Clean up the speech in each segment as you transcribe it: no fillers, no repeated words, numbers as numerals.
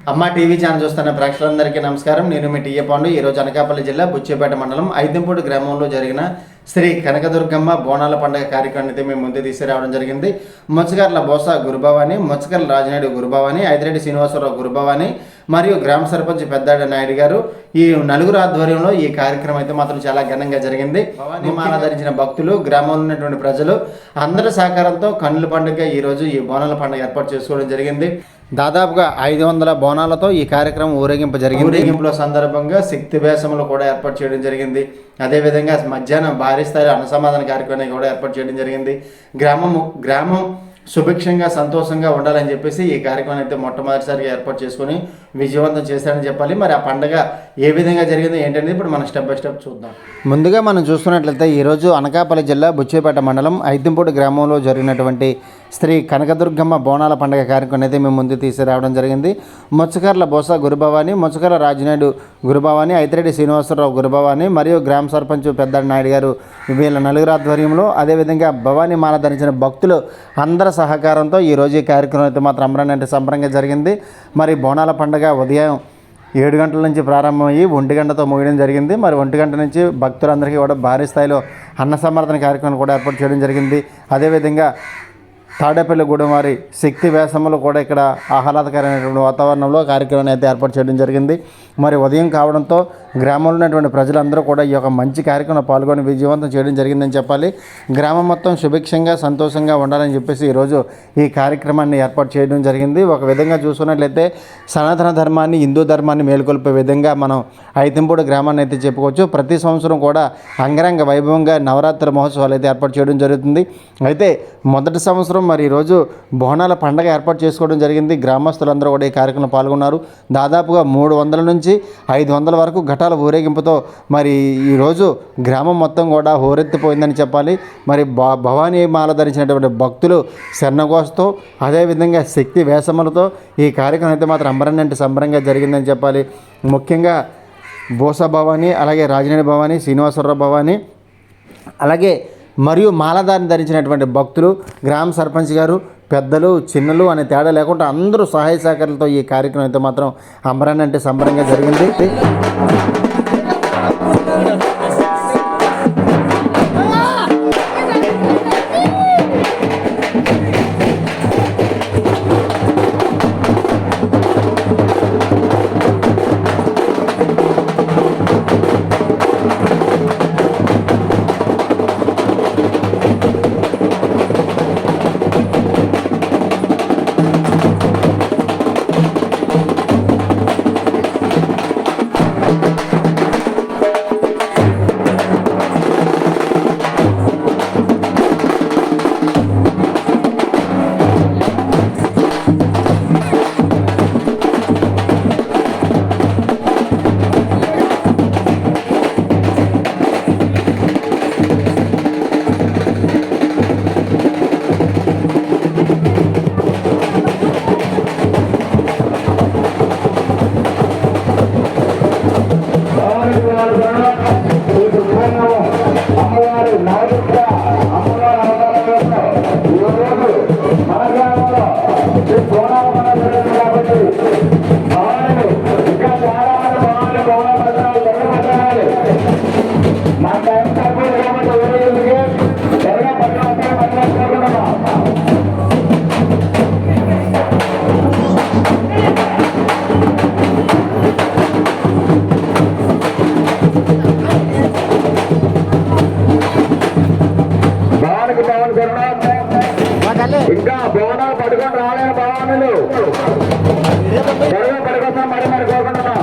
అమ్మ TV channel చూస్తున్న ప్రేక్షకులందరికీ నమస్కారం. నేను మీ టీఏ పాండు. ఈరోజు అనకాపల్లి జిల్లా బుచ్చేపేట మండలం ఐదంపూడి గ్రామంలో జరిగిన శ్రీ కనకదుర్గమ్మ బోనాల పండుగ కార్యక్రమాన్ని అయితే మేము ముందు తీసుకురావడం జరిగింది. ముచ్చకర్ల బోస గురుభవాని, ముచ్చకర్ల రాజనాయుడు గురుభవాని, ఐదిరెడ్డి శ్రీనివాసరావు గురుభవాని మరియు గ్రామ సర్పంచ్ పెద్దాడ నాయుడు గారు ఈ నలుగురు ఆధ్వర్యంలో ఈ కార్యక్రమం అయితే మాత్రం చాలా ఘనంగా జరిగింది. భవానీ మాల ధరించిన భక్తులు, గ్రామంలో ఉన్నటువంటి ప్రజలు అందరి సహకారంతో కన్నుల పండుగ ఈరోజు ఈ బోనాల పండుగ ఏర్పాటు చేసుకోవడం జరిగింది. దాదాపుగా 500 బోనాలతో ఈ కార్యక్రమం ఊరేగింపు జరిగింది. ఊరేగింపుల సందర్భంగా శక్తి వేషములు కూడా ఏర్పాటు చేయడం జరిగింది. అదేవిధంగా మధ్యాహ్నం భారీ స్థాయిలో అన్నసమాధాన కార్యక్రమాన్ని కూడా ఏర్పాటు చేయడం జరిగింది. గ్రామం సుభిక్షంగా సంతోషంగా ఉండాలని చెప్పేసి ఈ కార్యక్రమాన్ని అయితే మొట్టమొదటిసారిగా ఏర్పాటు చేసుకొని విజయవంతం చేశారని చెప్పాలి. మరి ఆ పండుగ ఏ విధంగా జరిగింది ఏంటనేది ఇప్పుడు మనం స్టెప్ బై స్టెప్ చూద్దాం. ముందుగా మనం చూస్తున్నట్లయితే ఈరోజు అనకాపల్లి జిల్లా బుచ్చేపేట మండలం ఐదంపూడి గ్రామంలో జరిగినటువంటి శ్రీ కనకదుర్గమ్మ బోనాల పండుగ కార్యక్రమం అయితే మేము ముందు తీసుకురావడం జరిగింది. ముచ్చకర్ల బోస గురుభవాని, ముచ్చకర్ల రాజనాయుడు గురుభవాని, ఐతిరెడ్డి శ్రీనివాసరావు గురుభవాని మరియు గ్రామ సర్పంచ్ పెద్దాడ నాయుడు గారు వీళ్ళ నలుగురు ఆధ్వర్యంలో, అదేవిధంగా భవానీ మాల ధరించిన భక్తులు అందరి సహకారంతో ఈరోజు ఈ కార్యక్రమం అయితే మాత్రం అంబరానంటే సంబరంగా జరిగింది. మరి బోనాల పండుగ ఉదయం 7 గంటల నుంచి ప్రారంభమయ్యి 1 గంటతో ముగియడం జరిగింది. మరి 1 గంట నుంచి భక్తులందరికీ కూడా భారీ స్థాయిలో అన్న సంవర్ధన కార్యక్రమం కూడా ఏర్పాటు చేయడం జరిగింది. అదేవిధంగా తాడేపల్లిగూడెం వారి శక్తి వేసములు కూడా ఇక్కడ ఆహ్లాదకరమైనటువంటి వాతావరణంలో కార్యక్రమాన్ని అయితే ఏర్పాటు చేయడం జరిగింది. మరి ఉదయం కావడంతో గ్రామంలో ఉన్నటువంటి ప్రజలందరూ కూడా ఈ యొక్క మంచి కార్యక్రమంలో పాల్గొని విజయవంతం చేయడం జరిగిందని చెప్పాలి. గ్రామం మొత్తం సుభిక్షంగా సంతోషంగా ఉండాలని చెప్పేసి ఈరోజు ఈ కార్యక్రమాన్ని ఏర్పాటు చేయడం జరిగింది. ఒక విధంగా చూసుకున్నట్లయితే సనాతన ధర్మాన్ని, హిందూ ధర్మాన్ని మేలుకొల్పే విధంగా మనం ఐదంపూడి గ్రామాన్ని అయితే చెప్పుకోవచ్చు. ప్రతి సంవత్సరం కూడా అంగరంగ వైభవంగా నవరాత్రి మహోత్సవాలు అయితే ఏర్పాటు చేయడం జరుగుతుంది. అయితే మొదటి సంవత్సరం మరి ఈరోజు బోనాల పండుగ ఏర్పాటు చేసుకోవడం జరిగింది. గ్రామస్తులందరూ కూడా ఈ కార్యక్రమంలో పాల్గొన్నారు. దాదాపుగా 300 నుంచి 500 వరకు ఘటాల ఊరేగింపుతో మరి ఈరోజు గ్రామం మొత్తం కూడా హోరెత్తిపోయిందని చెప్పాలి. మరి భవానీ మాల ధరించినటువంటి భక్తులు శరణఘోషతో, అదేవిధంగా శక్తి వేషములతో ఈ కార్యక్రమం అయితే మాత్రం అంబరానంటే సంబరంగా జరిగిందని చెప్పాలి. ముఖ్యంగా బోస భవానీ, అలాగే రాజనాయుడు భవానీ, శ్రీనివాసరావు భవానీ, అలాగే మరియు మాలధారిని ధరించినటువంటి భక్తులు, గ్రామ సర్పంచ్ గారు, పెద్దలు, చిన్నలు అనే తేడా లేకుండా అందరూ సహాయ సహకారాలతో ఈ కార్యక్రమం అయితే మాత్రం అంబరానంటే సంబరంగా జరిగింది. ఇంకా బోనాలు పట్టుకొని రాలేని భవానులు పడుకుందాం మరి కోరుకుంటున్నాం.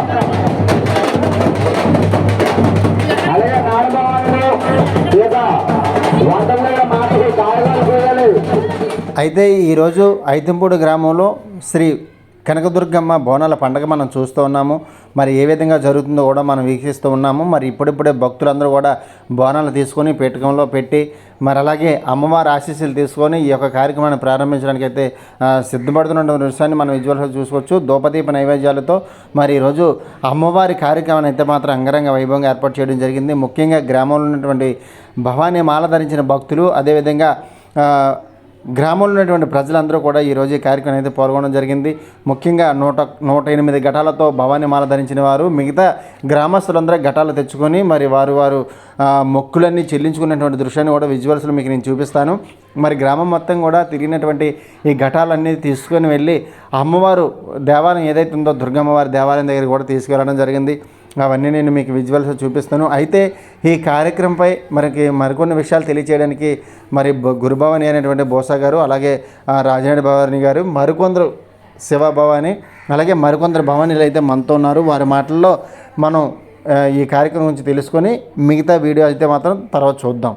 అలాగే నాలుగు భవానులు ఇక 100 మాటలు కారణాలు పోయాలి. అయితే ఈరోజు ఐదంపూడి గ్రామంలో శ్రీ కనకదుర్గమ్మ బోనాల పండుగ మనం చూస్తూ ఉన్నాము. మరి ఏ విధంగా జరుగుతుందో కూడా మనం వీక్షిస్తూ ఉన్నాము. మరి ఇప్పుడిప్పుడే భక్తులందరూ కూడా బోనాలు తీసుకొని పీఠకంలో పెట్టి మరి అలాగే అమ్మవారి ఆశీస్సులు తీసుకొని ఈ యొక్క కార్యక్రమాన్ని ప్రారంభించడానికి అయితే సిద్ధపడుతున్న విషయాన్ని మనం విజువల్గా చూసుకోవచ్చు. ధూపదీప నైవేద్యాలతో మరి ఈరోజు అమ్మవారి కార్యక్రమాన్ని అయితే మాత్రం అంగరంగ వైభవంగా ఏర్పాటు చేయడం జరిగింది. ముఖ్యంగా గ్రామంలో ఉన్నటువంటి భవానీ మాల ధరించిన భక్తులు, అదేవిధంగా గ్రామంలో ఉన్నటువంటి ప్రజలందరూ కూడా ఈరోజు ఈ కార్యక్రమం అయితే పాల్గొనడం జరిగింది. ముఖ్యంగా 108 ఘటాలతో భవానీ మాల ధరించిన వారు మిగతా గ్రామస్తులందరూ ఘటాలు తెచ్చుకొని మరి వారు మొక్కులన్నీ చెల్లించుకున్నటువంటి దృశ్యాన్ని కూడా విజువల్స్లో మీకు నేను చూపిస్తాను. మరి గ్రామం మొత్తం కూడా తిరిగినటువంటి ఈ ఘటాలన్నీ తీసుకొని వెళ్ళి అమ్మవారు దేవాలయం ఏదైతే ఉందో దుర్గమ్మవారి దేవాలయం దగ్గర కూడా తీసుకెళ్ళడం జరిగింది. అవన్నీ నేను మీకు విజువల్స్ చూపిస్తాను. అయితే ఈ కార్యక్రమంపై మరికొన్ని విషయాలు తెలియచేయడానికి మరి గురుభవాని అనేటువంటి బోసా గారు, అలాగే రాజనాడి భవాని గారు, మరికొందరు శివ భవాని, అలాగే మరికొందరు భవానీలు అయితే మనతో ఉన్నారు. వారి మాటల్లో మనం ఈ కార్యక్రమం గురించి తెలుసుకొని మిగతా వీడియో అయితే మాత్రం తర్వాత చూద్దాం.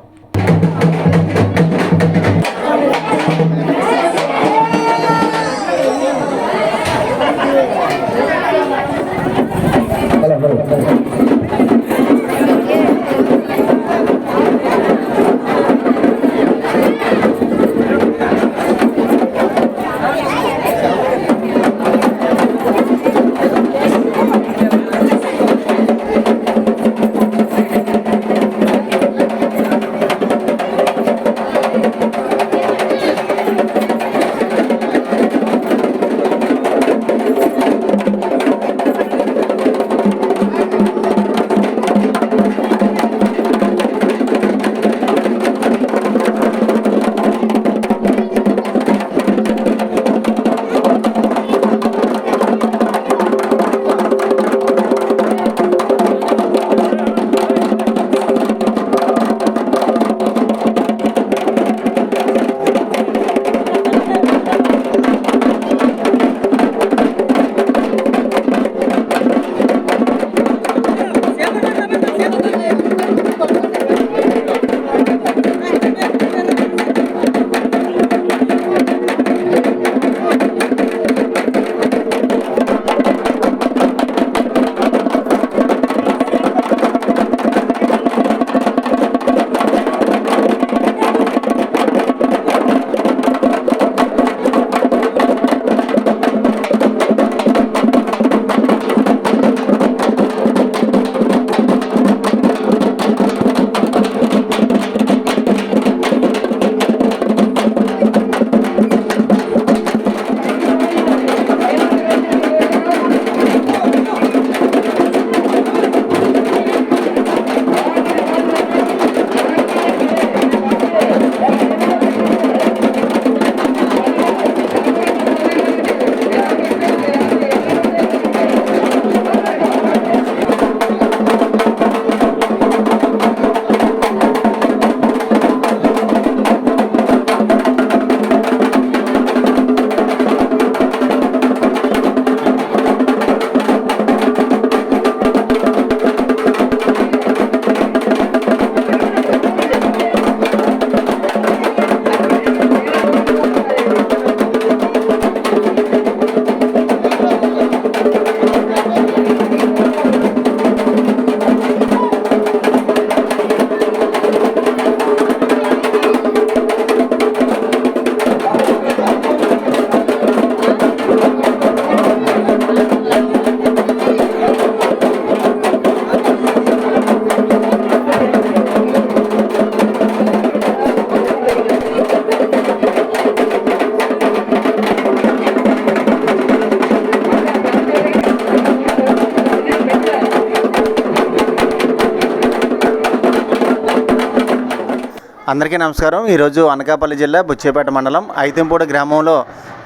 అందరికీ నమస్కారం. ఈరోజు అనకాపల్లి జిల్లా బుచ్చేపేట మండలం ఐతింపూడి గ్రామంలో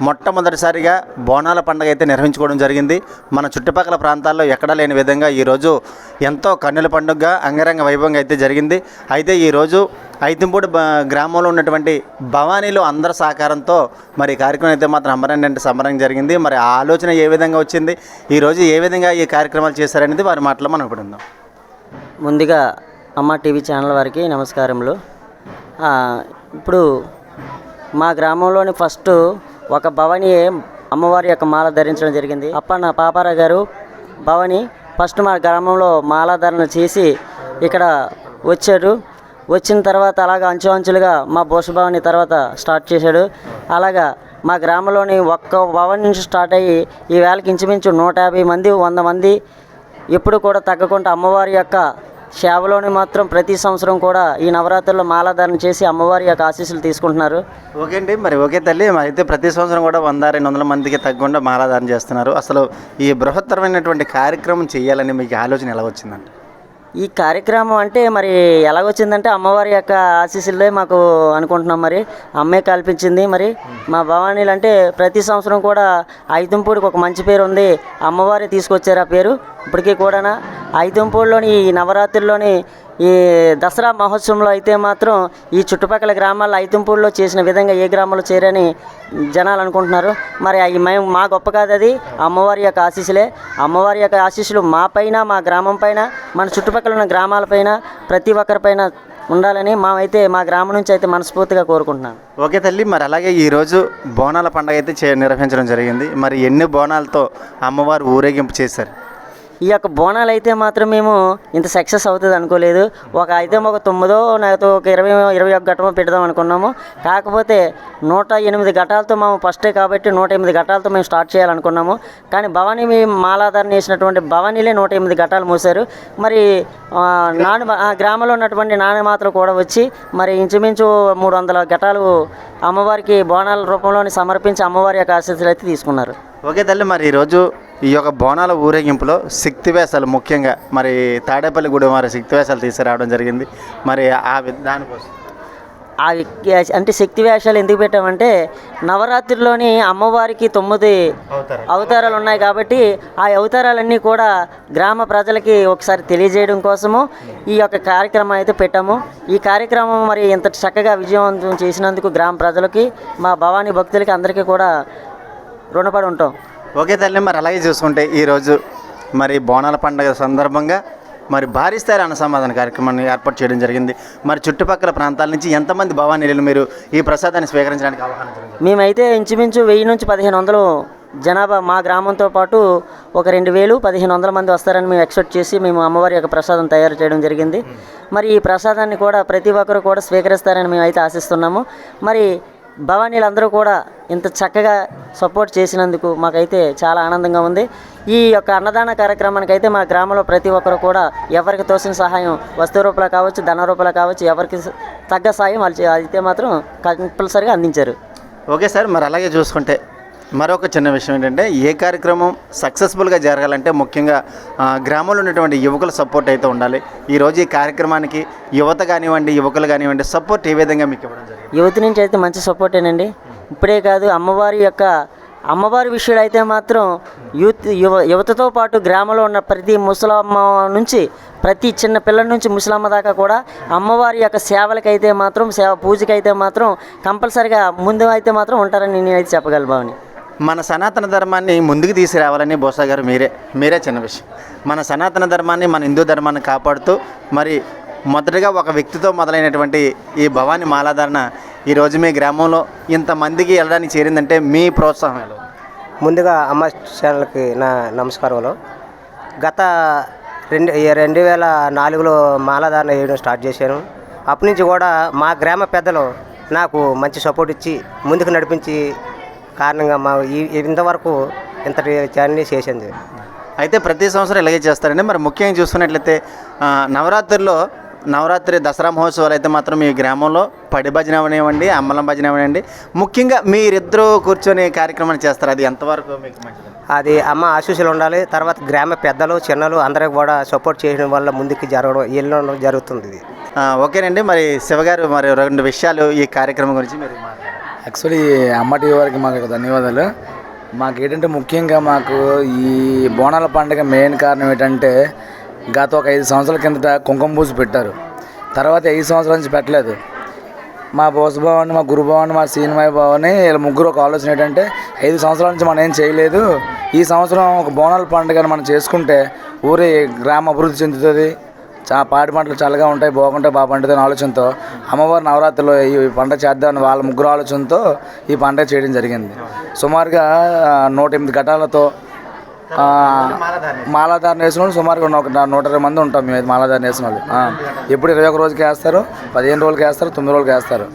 మొట్టమొదటిసారిగా బోనాల పండుగ అయితే నిర్వహించుకోవడం జరిగింది. మన చుట్టుపక్కల ప్రాంతాల్లో ఎక్కడా లేని విధంగా ఈరోజు ఎంతో కన్నుల పండుగగా అంగరంగ వైభవంగా అయితే జరిగింది. అయితే ఈరోజు ఐతింపూడి గ్రామంలో ఉన్నటువంటి భవానీలు అందరి సహకారంతో మరి కార్యక్రమం అయితే మాత్రం సంబరంగా జరిగింది. మరి ఆ ఆలోచన ఏ విధంగా వచ్చింది, ఈరోజు ఏ విధంగా ఈ కార్యక్రమాలు చేశారనేది వారి మాటలో మనం ఇప్పుడు ఉందాం. ముందుగా అమ్మ టీవీ ఛానల్ వారికి నమస్కారములు. ఇప్పుడు మా గ్రామంలోని ఫస్ట్ ఒక భవానీ అమ్మవారి యొక్క మాల ధరించడం జరిగింది. అప్పన్న పాపారావు గారు భవానీ ఫస్ట్ మా గ్రామంలో మాలాధారణ చేసి ఇక్కడ వచ్చాడు. వచ్చిన తర్వాత అలాగా అంచులుగా మా భవానీ తర్వాత స్టార్ట్ చేశాడు. అలాగా మా గ్రామంలోని ఒక్క భవానీ నుంచి స్టార్ట్ అయ్యి ఈ వేళకి ఇంచుమించు 150 మంది 100 మంది ఎప్పుడు కూడా తగ్గకుండా అమ్మవారి యొక్క సేవలోని మాత్రం ప్రతి సంవత్సరం కూడా ఈ నవరాత్రుల్లో మాలాధారణ చేసి అమ్మవారి యొక్క ఆశీస్సులు తీసుకుంటున్నారు. ఓకే అండి, మరి ఓకే తల్లి, మరి అయితే ప్రతి సంవత్సరం కూడా 100-200 మందికి తగ్గకుండా మాలాధారణ చేస్తున్నారు. అసలు ఈ బృహత్తరమైనటువంటి కార్యక్రమం చేయాలని మీకు ఆలోచన ఎలా వచ్చిందండి? ఈ కార్యక్రమం అంటే మరి ఎలాగొచ్చిందంటే అమ్మవారి యొక్క ఆశీస్సులే మాకు అనుకుంటున్నాం. మరి అమ్మే కల్పించింది. మరి మా భవానీలు అంటే ప్రతి సంవత్సరం కూడా ఐతుంపూడికి ఒక మంచి పేరు ఉంది. అమ్మవారి తీసుకొచ్చారు ఆ పేరు. ఇప్పటికీ కూడా ఐతుంపూడిలోని ఈ నవరాత్రుల్లోని ఈ దసరా మహోత్సవంలో అయితే మాత్రం ఈ చుట్టుపక్కల గ్రామాల్లో ఐతుంపూడిలో చేసిన విధంగా ఏ గ్రామంలో చేరని జనాలు అనుకుంటున్నారు. మరి అవి మేము మా గొప్ప కాదు, అది అమ్మవారి యొక్క ఆశీస్సులే. అమ్మవారి యొక్క ఆశీస్సులు మా పైన, మా గ్రామం పైన, మన చుట్టుపక్కల ఉన్న గ్రామాలపైన, ప్రతి ఒక్కరిపైన ఉండాలని మేమైతే మా గ్రామం నుంచి అయితే మనస్ఫూర్తిగా కోరుకుంటున్నాను. ఓకే తల్లి, మరి అలాగే ఈరోజు బోనాల పండుగ అయితే నిర్వహించడం జరిగింది. మరి ఎన్ని బోనాలతో అమ్మవారు ఊరేగింపు చేశారు? ఈ యొక్క బోనాలు అయితే మాత్రం మేము ఇంత సక్సెస్ అవుతుంది అనుకోలేదు. ఒక 9 లేకపోతే ఒక 21 ఘటమో పెడదాం అనుకున్నాము. కాకపోతే 108 ఘటాలతో మేము ఫస్టే కాబట్టి 108 ఘటాలతో మేము స్టార్ట్ చేయాలనుకున్నాము. కానీ భవానీ మాలాధారణ వేసినటువంటి భవానీలే 108 ఘటాలు మూసారు. మరి గ్రామంలో ఉన్నటువంటి నాణ్యమాతలు కూడా వచ్చి మరి ఇంచుమించు 300 ఘటాలు అమ్మవారికి బోనాల రూపంలోని సమర్పించి అమ్మవారి యొక్క ఆశీస్సులు అయితే తీసుకున్నారు. ఓకే తల్లి, మరి ఈరోజు ఈ యొక్క బోనాల ఊరేగింపులో శక్తివేశాలు, ముఖ్యంగా మరి తాడేపల్లి గుడి వారి శక్తివేశాలు తీసుకురావడం జరిగింది. మరి దానికోసం అంటే శక్తి వేషాలు ఎందుకు పెట్టామంటే నవరాత్రిలోని అమ్మవారికి 9 అవతారాలు ఉన్నాయి కాబట్టి ఆ అవతారాలన్నీ కూడా గ్రామ ప్రజలకి ఒకసారి తెలియజేయడం కోసము ఈ యొక్క కార్యక్రమం అయితే పెట్టాము. ఈ కార్యక్రమం మరి ఇంత చక్కగా విజయవంతం చేసినందుకు గ్రామ ప్రజలకి, మా భవానీ భక్తులకి అందరికీ కూడా రుణపడి ఉంటాం. ఓకే తల్లి, మరి అలాగే చూసుకుంటే ఈరోజు మరి బోనాల పండుగ సందర్భంగా మరి భారీ స్థాయి అన్నసమాధాన కార్యక్రమాన్ని ఏర్పాటు చేయడం జరిగింది. మరి చుట్టుపక్కల ప్రాంతాల నుంచి ఎంతమంది భవానీలు మీరు ఈ ప్రసాదాన్ని స్వీకరించడానికి అవగాహన జరిగింది? మేమైతే ఇంచుమించు 1000 నుంచి 1500 జనాభా మా గ్రామంతో పాటు ఒక 2000-1500 మంది వస్తారని మేము ఎక్స్పెక్ట్ చేసి మేము అమ్మవారి యొక్క ప్రసాదం తయారు చేయడం జరిగింది. మరి ఈ ప్రసాదాన్ని కూడా ప్రతి ఒక్కరు కూడా స్వీకరిస్తారని మేము అయితే ఆశిస్తున్నాము. మరి భవానీలందరూ కూడా ఇంత చక్కగా సపోర్ట్ చేసినందుకు మాకైతే చాలా ఆనందంగా ఉంది. ఈ యొక్క అన్నదాన కార్యక్రమానికి అయితే మా గ్రామంలో ప్రతి ఒక్కరు కూడా ఎవరికి తోసిన సహాయం, వస్తు రూపంలో కావచ్చు, ధన రూపంలో కావచ్చు, ఎవరికి తగ్గ సాయం వాళ్ళు అయితే మాత్రం కంపల్సరీగా అందించారు. ఓకే సార్, మరి అలాగే చూసుకుంటే మరొక చిన్న విషయం ఏంటంటే ఏ కార్యక్రమం సక్సెస్ఫుల్గా జరగాలంటే ముఖ్యంగా గ్రామంలో ఉన్నటువంటి యువకుల సపోర్ట్ అయితే ఉండాలి. ఈరోజు ఈ కార్యక్రమానికి యువత కానివ్వండి, యువకులు కానివ్వండి, సపోర్ట్ ఏ విధంగా మీకు ఇవ్వడం జరిగింది? యువత నుంచి అయితే మంచి సపోర్టేనండి. ఇప్పుడే కాదు, అమ్మవారి విషయాలు అయితే మాత్రం యువతతో పాటు గ్రామంలో ఉన్న ప్రతి ముసలమ్మ నుంచి ప్రతి చిన్న పిల్లల నుంచి ముసలమ్మ దాకా కూడా అమ్మవారి యొక్క సేవలకైతే మాత్రం పూజకైతే మాత్రం కంపల్సరిగా ముందు అయితే మాత్రం ఉంటారని నేనైతే చెప్పగలను. భావని మన సనాతన ధర్మాన్ని ముందుకు తీసుకురావాలని బోసా గారు మీరే చిన్న విషయం. మన సనాతన ధర్మాన్ని, మన హిందూ ధర్మాన్ని కాపాడుతూ మరి మొదటగా ఒక వ్యక్తితో మొదలైనటువంటి ఈ భవానీ మాలాధారణ ఈరోజు మీ గ్రామంలో ఇంతమందికి వెళ్ళడానికి చేరిందంటే మీ ప్రోత్సాహం ఎలా? ముందుగా అమ్మ ఛానల్కి నా నమస్కారాలు. గత 2004లో మాలాధారణ వేయడం స్టార్ట్ చేశాను. అప్పటి నుంచి కూడా మా గ్రామ పెద్దలు నాకు మంచి సపోర్ట్ ఇచ్చి ముందుకు నడిపించి కారణంగా మా ఇంతవరకు ఇంతటి ఛానల్ చేసింది. అయితే ప్రతి సంవత్సరం ఇలాగే చేస్తారండి. మరి ముఖ్యంగా చూసుకున్నట్లయితే నవరాత్రి దసరా మహోత్సవాలు అయితే మాత్రం మీ గ్రామంలో పడి భజన అవనివ్వండి, అమ్మలం భజన అవనివ్వండి, ముఖ్యంగా మీరిద్దరూ కూర్చొని కార్యక్రమాన్ని చేస్తారు. అది ఎంతవరకు మీకు మంచిది? అది అమ్మ ఆశీస్సులు ఉండాలి. తర్వాత గ్రామ పెద్దలు, చిన్నలు అందరికి కూడా సపోర్ట్ చేయడం వల్ల ముందుకు వెళ్ళడం జరుగుతుంది. ఓకేనండి, మరి శివగారు మరి 2 విషయాలు ఈ కార్యక్రమం గురించి మీరు మాట్లాడారు. యాక్చువల్లీ అమ్మ టీవీ వారికి మాకు ధన్యవాదాలు. మాకు ఏంటంటే ముఖ్యంగా మాకు ఈ బోనాల పండుగ మెయిన్ కారణం ఏంటంటే గత ఒక 5 సంవత్సరాల కిందట కుంకుమ పూజ పెట్టారు. తర్వాత 5 సంవత్సరాల నుంచి పెట్టలేదు. మా బోసభావాన్ని, మా గురుభావాన్ని, మా సీనిమాయ భావాన్ని వీళ్ళ ముగ్గురు ఒక ఆలోచన ఏంటంటే 5 సంవత్సరాల నుంచి మనం ఏం చేయలేదు, ఈ సంవత్సరం ఒక బోనాల పండుగను మనం చేసుకుంటే ఊరి గ్రామ అభివృద్ధి చెందుతుంది, పాడి పంటలు చల్లగా ఉంటాయి, బాగుంటాయి, బాగా పండుతుంది అనే ఆలోచనతో అమ్మవారి నవరాత్రిలో ఈ పండుగ చేద్దామని వాళ్ళ ముగ్గురు ఆలోచనతో ఈ పండుగ చేయడం జరిగింది. సుమారుగా 108 ఘటాలతో మాలాధారణ వేసిన వాళ్ళు సుమారుగా 120 మంది ఉంటాం మేము. మాలాధారణ వేసిన వాళ్ళు ఎప్పుడు 21 రోజుకి వేస్తారు, 15 రోజులకి వేస్తారు, 9 రోజులకి వేస్తారు.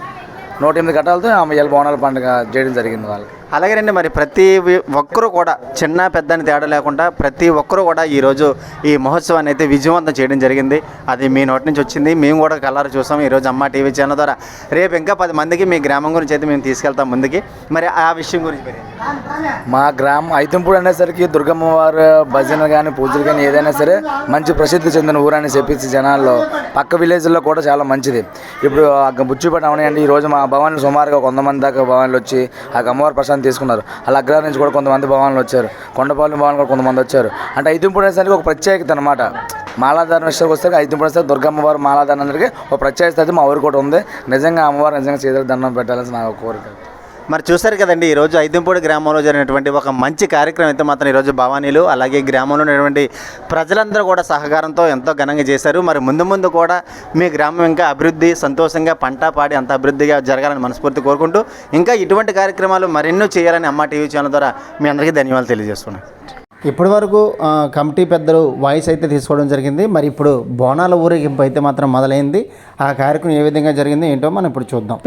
108 ఘటాలతో ఆమె బోనాల పండుగ చేయడం జరిగింది వాళ్ళకి. అలాగేనండి, మరి ప్రతి ఒక్కరూ కూడా చిన్న పెద్ద అని తేడా లేకుండా ప్రతి ఒక్కరూ కూడా ఈరోజు ఈ మహోత్సవాన్ని అయితే విజయవంతం చేయడం జరిగింది. అది మీ నోటి నుంచి వచ్చింది, మేము కూడా కలర్ చూసాం ఈరోజు అమ్మ టీవీ ఛానల్ ద్వారా. రేపు ఇంకా 10 మందికి మీ గ్రామం గురించి అయితే మేము తీసుకెళ్తాం ముందుకి. మరి ఆ విషయం గురించి మరి మా గ్రామం ఐతంపూడి అనేసరికి దుర్గమ్మ వారి భజన కానీ పూజలు కానీ ఏదైనా సరే మంచి ప్రసిద్ధి చెందిన ఊరని చెప్పేసి జనాల్లో పక్క విలేజ్లో కూడా చాలా మంచిది. ఇప్పుడు బుచ్చిపేట అవనాయండి, ఈరోజు మా భవన్లు సుమారుగా 100 మంది దాకా భవన్లు వచ్చి ఆ అమ్మవారి ప్రసాదం తీసుకున్నారు. అలా అగ్రహారం నుంచి కూడా కొంతమంది భవన్లు వచ్చారు, కొండపాలెం భవన్లు కూడా కొంతమంది వచ్చారు. అంటే ఐతంపూడి అనేసరికి ఒక ప్రత్యేకత అనమాట. మాలాధారణ విషయానికి వస్తే ఐతంపూడి వస్తే దుర్గమ్మ వారు మాలాధారణ అందరికీ ఒక ప్రత్యేకత అయితే మా ఊరు కూడా ఉంది. నిజంగా అమ్మవారు నిజంగా చేతులకు దండం పెట్టాలని నా కోరిక. మరి చూశారు కదండి, ఈరోజు ఐతంపూడి గ్రామంలో జరిగినటువంటి ఒక మంచి కార్యక్రమం అయితే మాత్రం ఈరోజు భవానీలు అలాగే గ్రామంలో ఉన్నటువంటి ప్రజలందరూ కూడా సహకారంతో ఎంతో ఘనంగా చేశారు. మరి ముందు ముందు కూడా మీ గ్రామం ఇంకా అభివృద్ధి సంతోషంగా పంట పాడి అంత అభివృద్ధిగా జరగాలని మనస్ఫూర్తి కోరుకుంటూ ఇంకా ఇటువంటి కార్యక్రమాలు మరెన్నో చేయాలని అమ్మ టీవీ ఛానల్ ద్వారా మీ అందరికీ ధన్యవాదాలు తెలియజేస్తున్నాను. ఇప్పటి వరకు కమిటీ పెద్దలు వాయిస్ అయితే తీసుకోవడం జరిగింది. మరి ఇప్పుడు బోనాల ఊరేగింపు అయితే మాత్రం మొదలైంది. ఆ కార్యక్రమం ఏ విధంగా జరిగిందో ఏంటో మనం ఇప్పుడు చూద్దాం.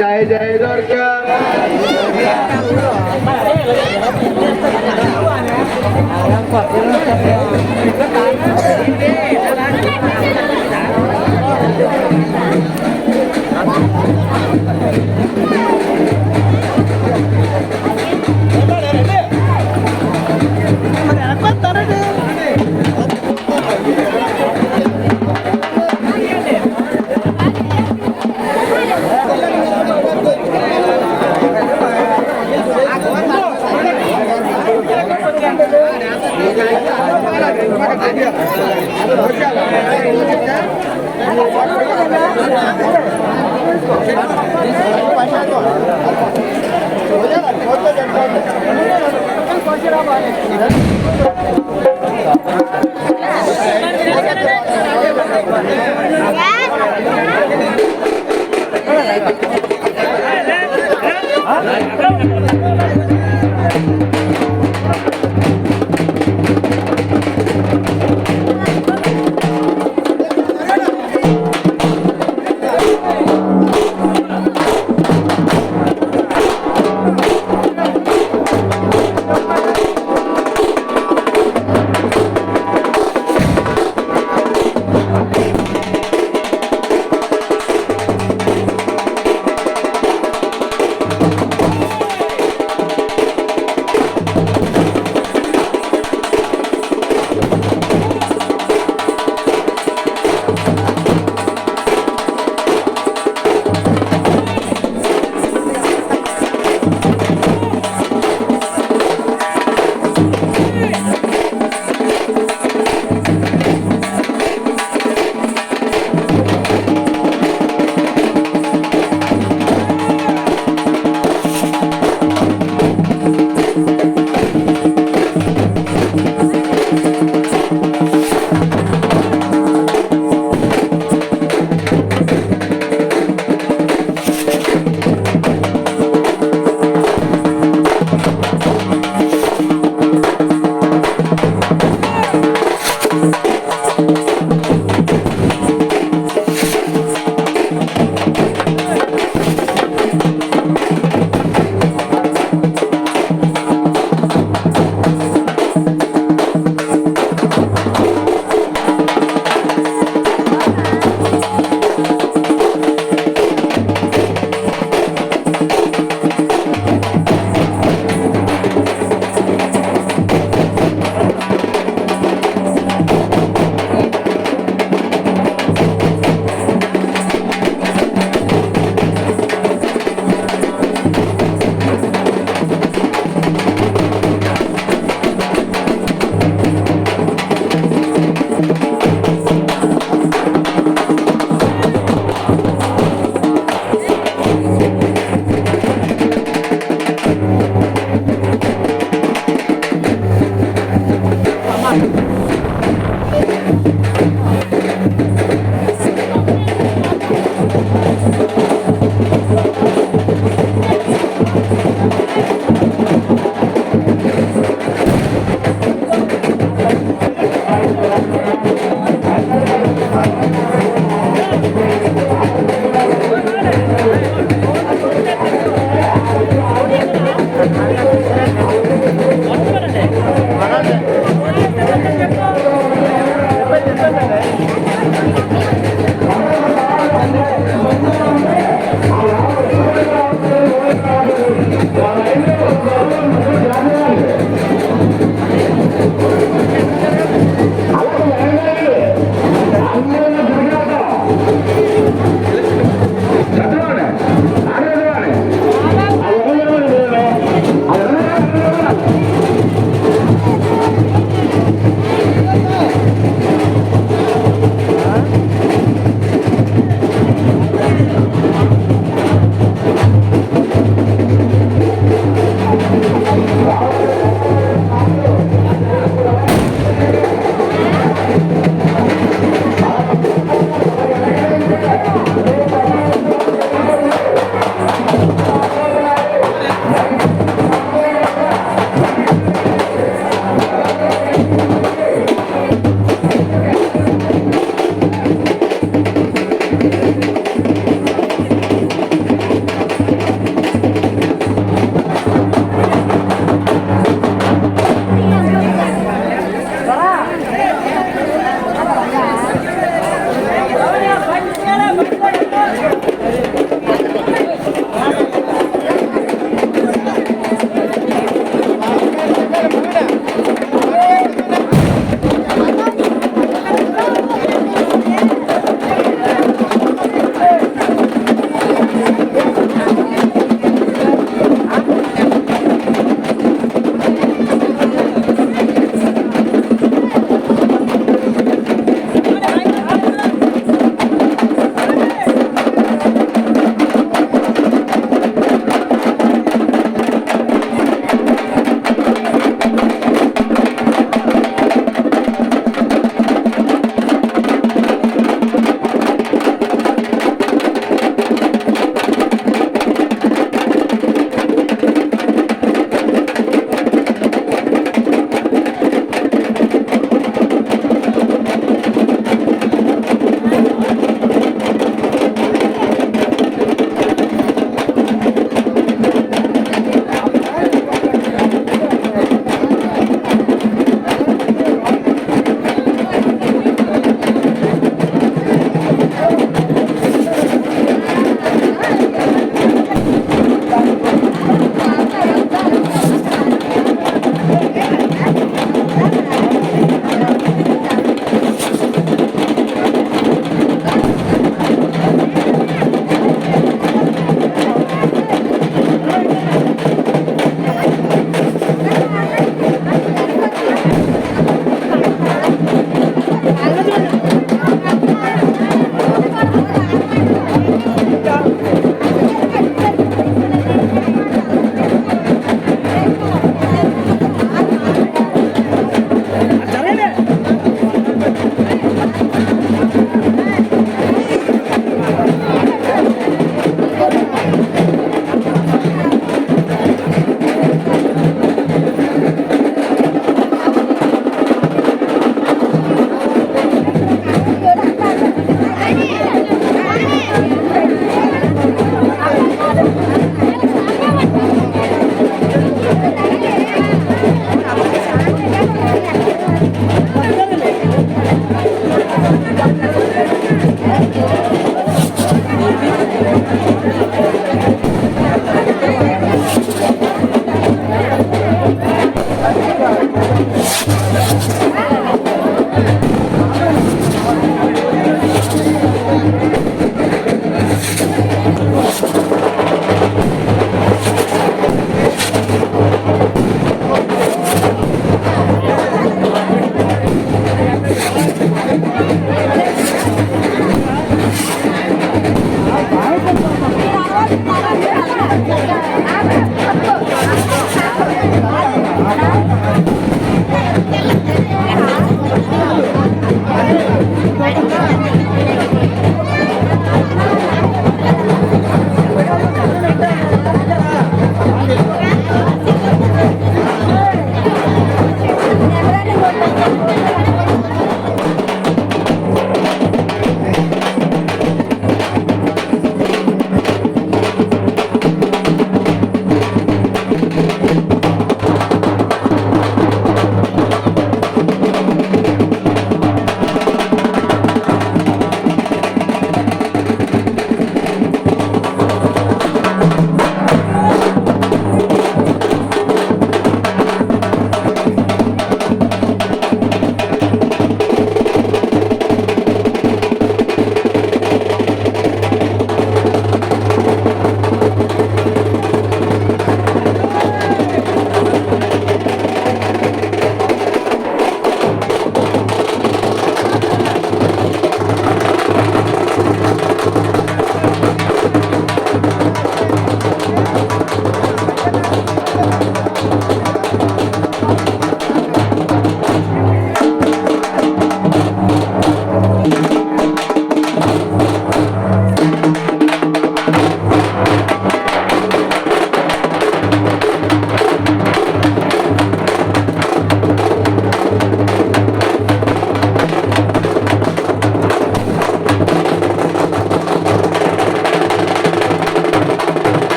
जय जय दुर्गा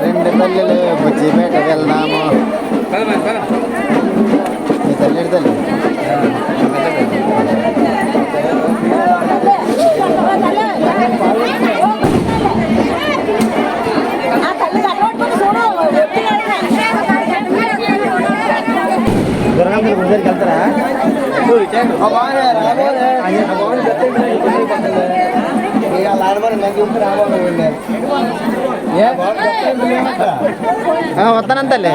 రెండు పల్లెలు బుచ్చిపేటకి వెళ్దాము. మీ తల్లి తల్లి దుర్గమ్మ గుడి దగ్గరికి వెళ్తారా? వస్తానంత తల్లి,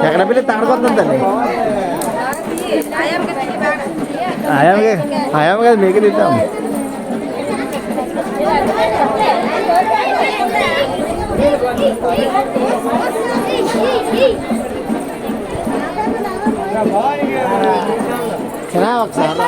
ఎక్కడ పిల్లి తాడుకొస్తాను తల్లి. ఆయామ కదా మీకు తింటాం. ఒకసారి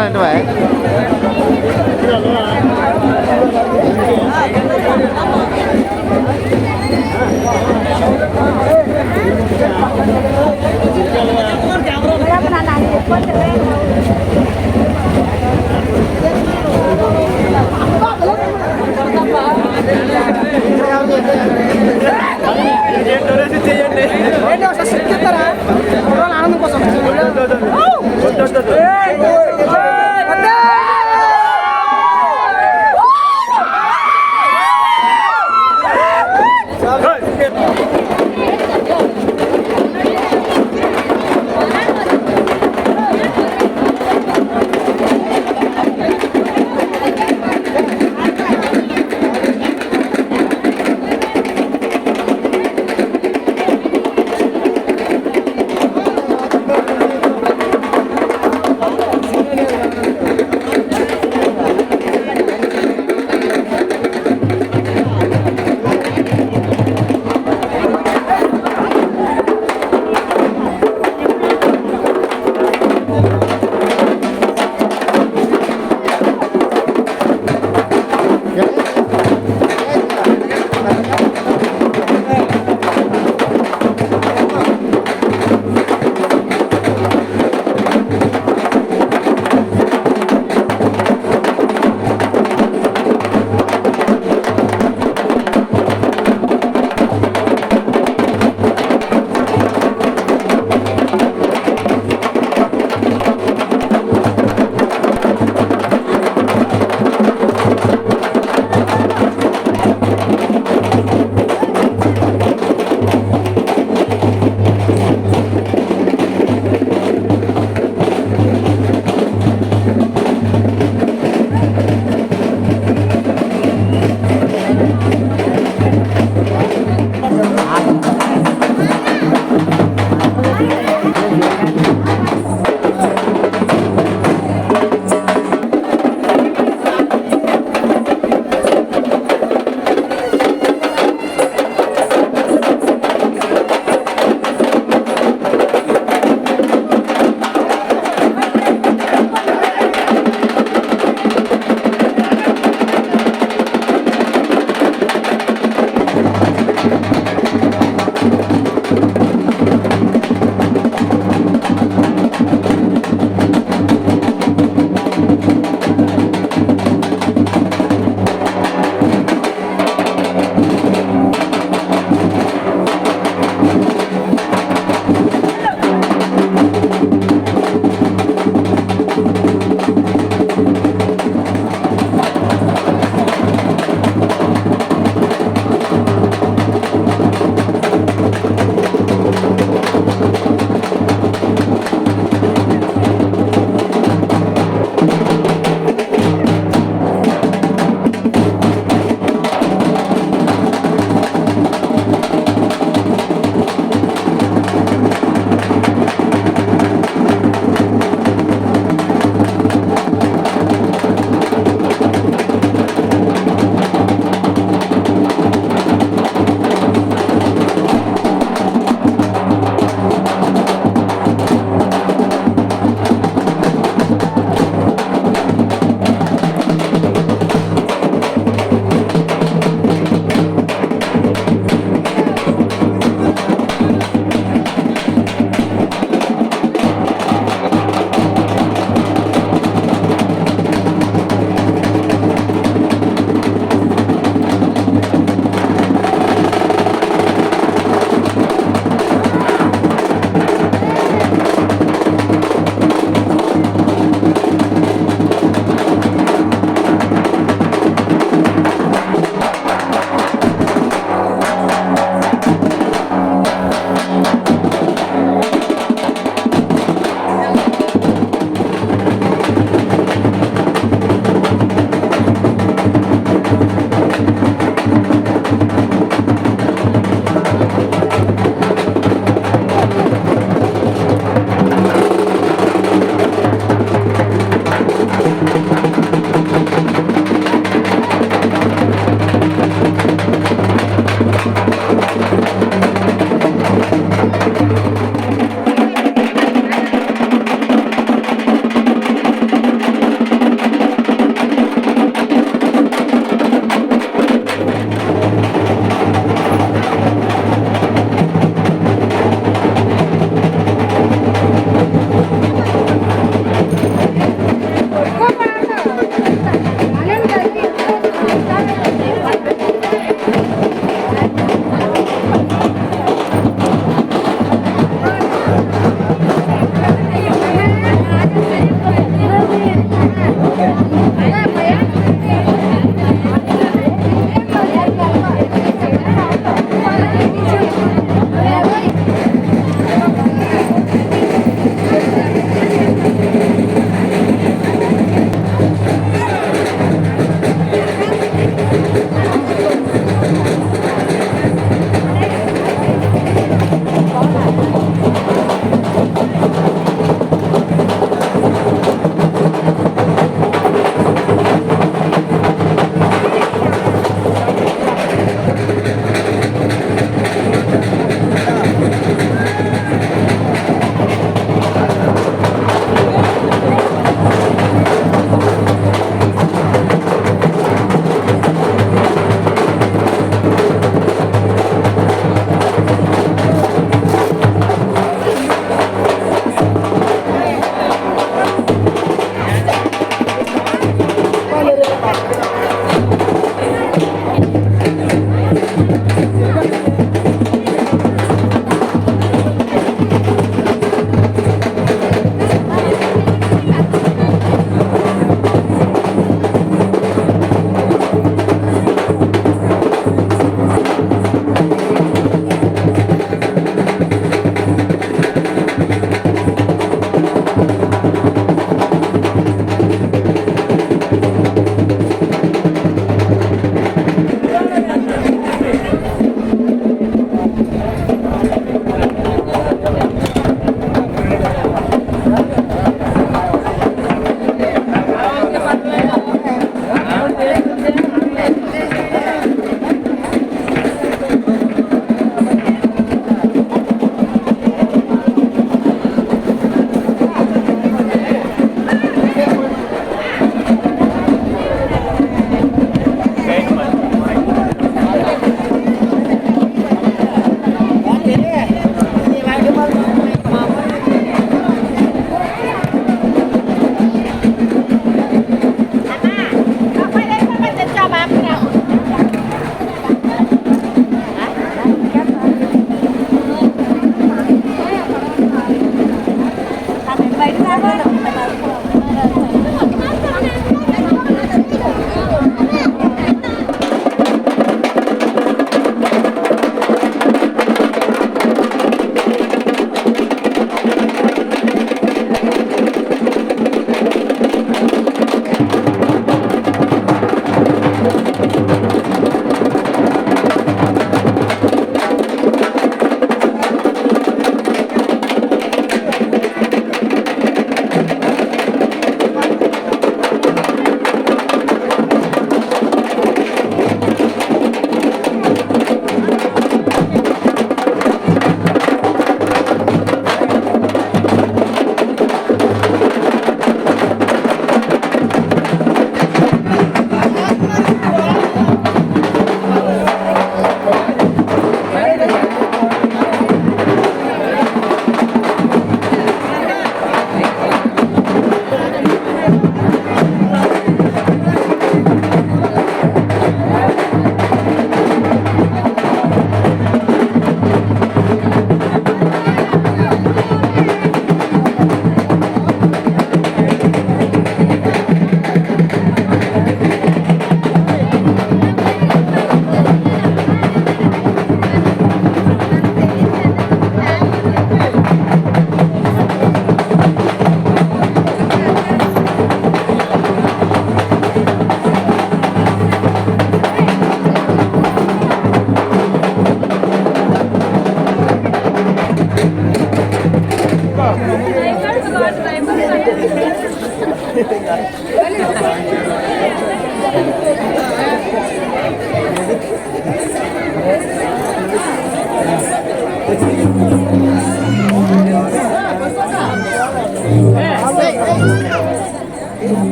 అలా ఏంటివా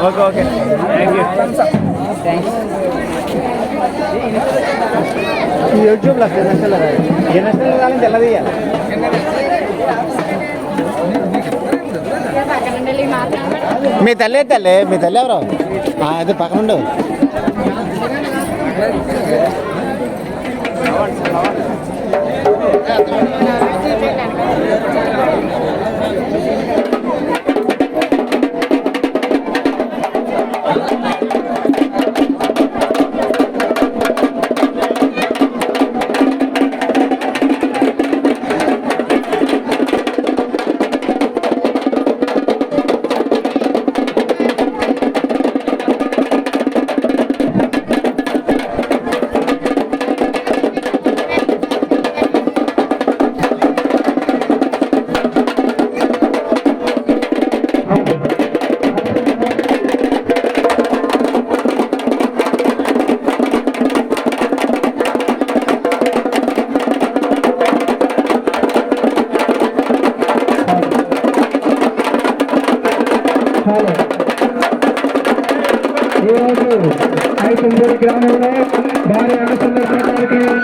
ఓకే ఓకే థ్యాంక్ యూ యూట్యూబ్లో ఏ నష్టం కావాలని తెల్లదీయాలి. మీ తల్లి మీ తల్లి ఎవరు అది పక్కన ఉండు. ఈరోజు ఐదుగురు గ్రామంలో భారీ అనుసంధాన కార్యక్రమం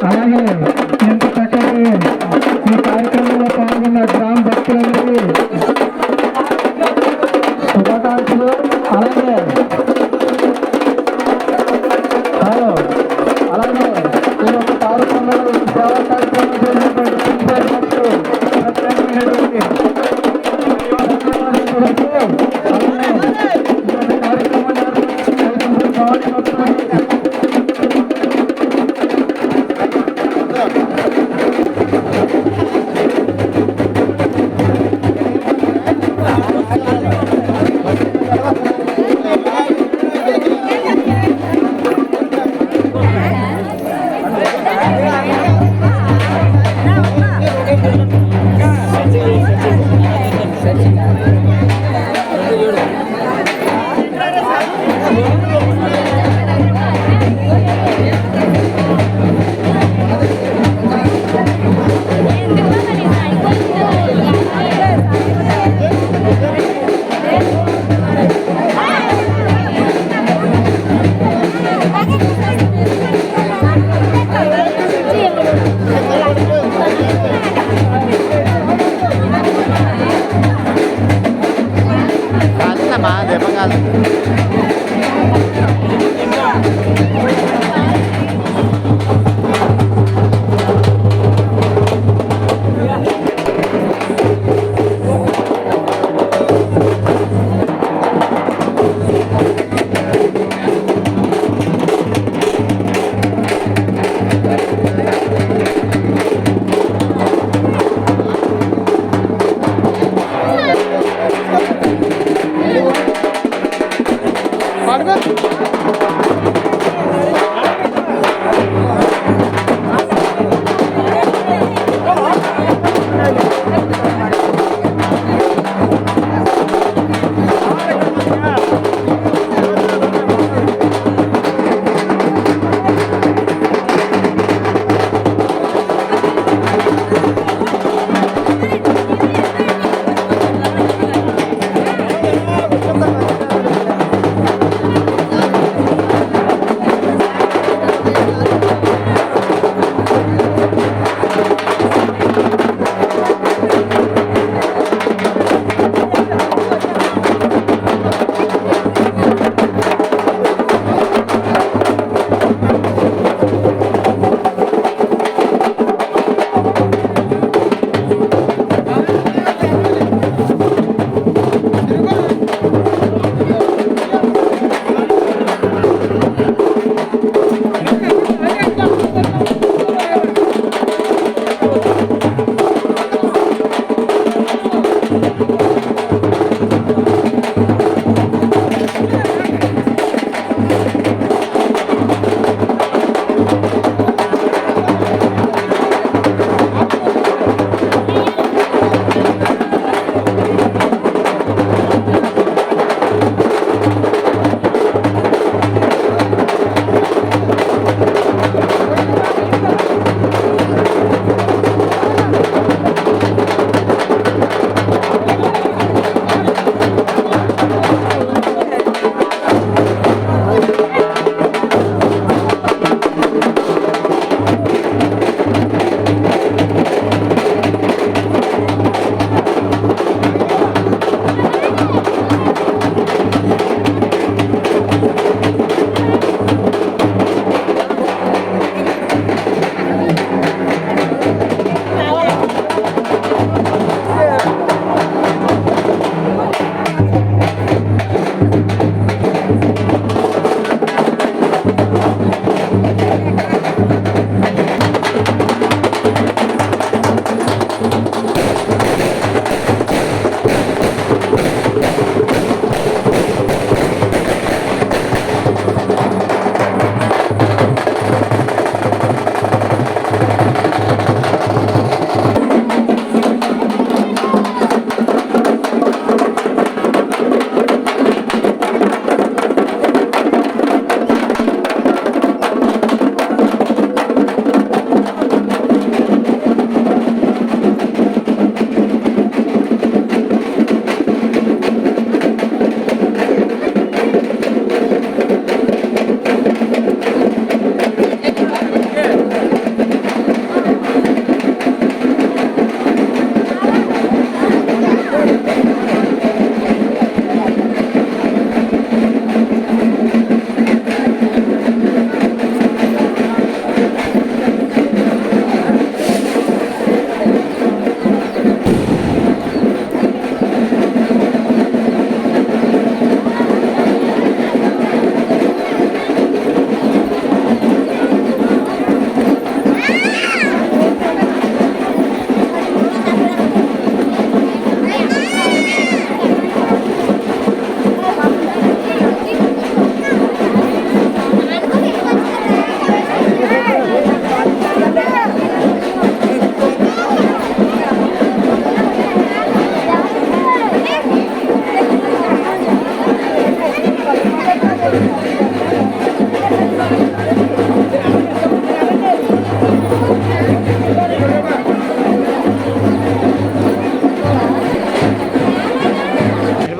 అలాగే ఎంత చక్కగా ఈ కార్యక్రమం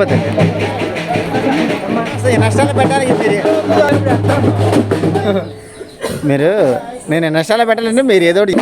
అయిపోతుంది. అసలు ఈ నష్టాలు పెట్టాలి మీరు నేను ఈ నష్టాలు పెట్టాలంటే మీరు ఏదో ఒకటి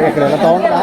ఇక్కడ వెళ్తా ఉంటా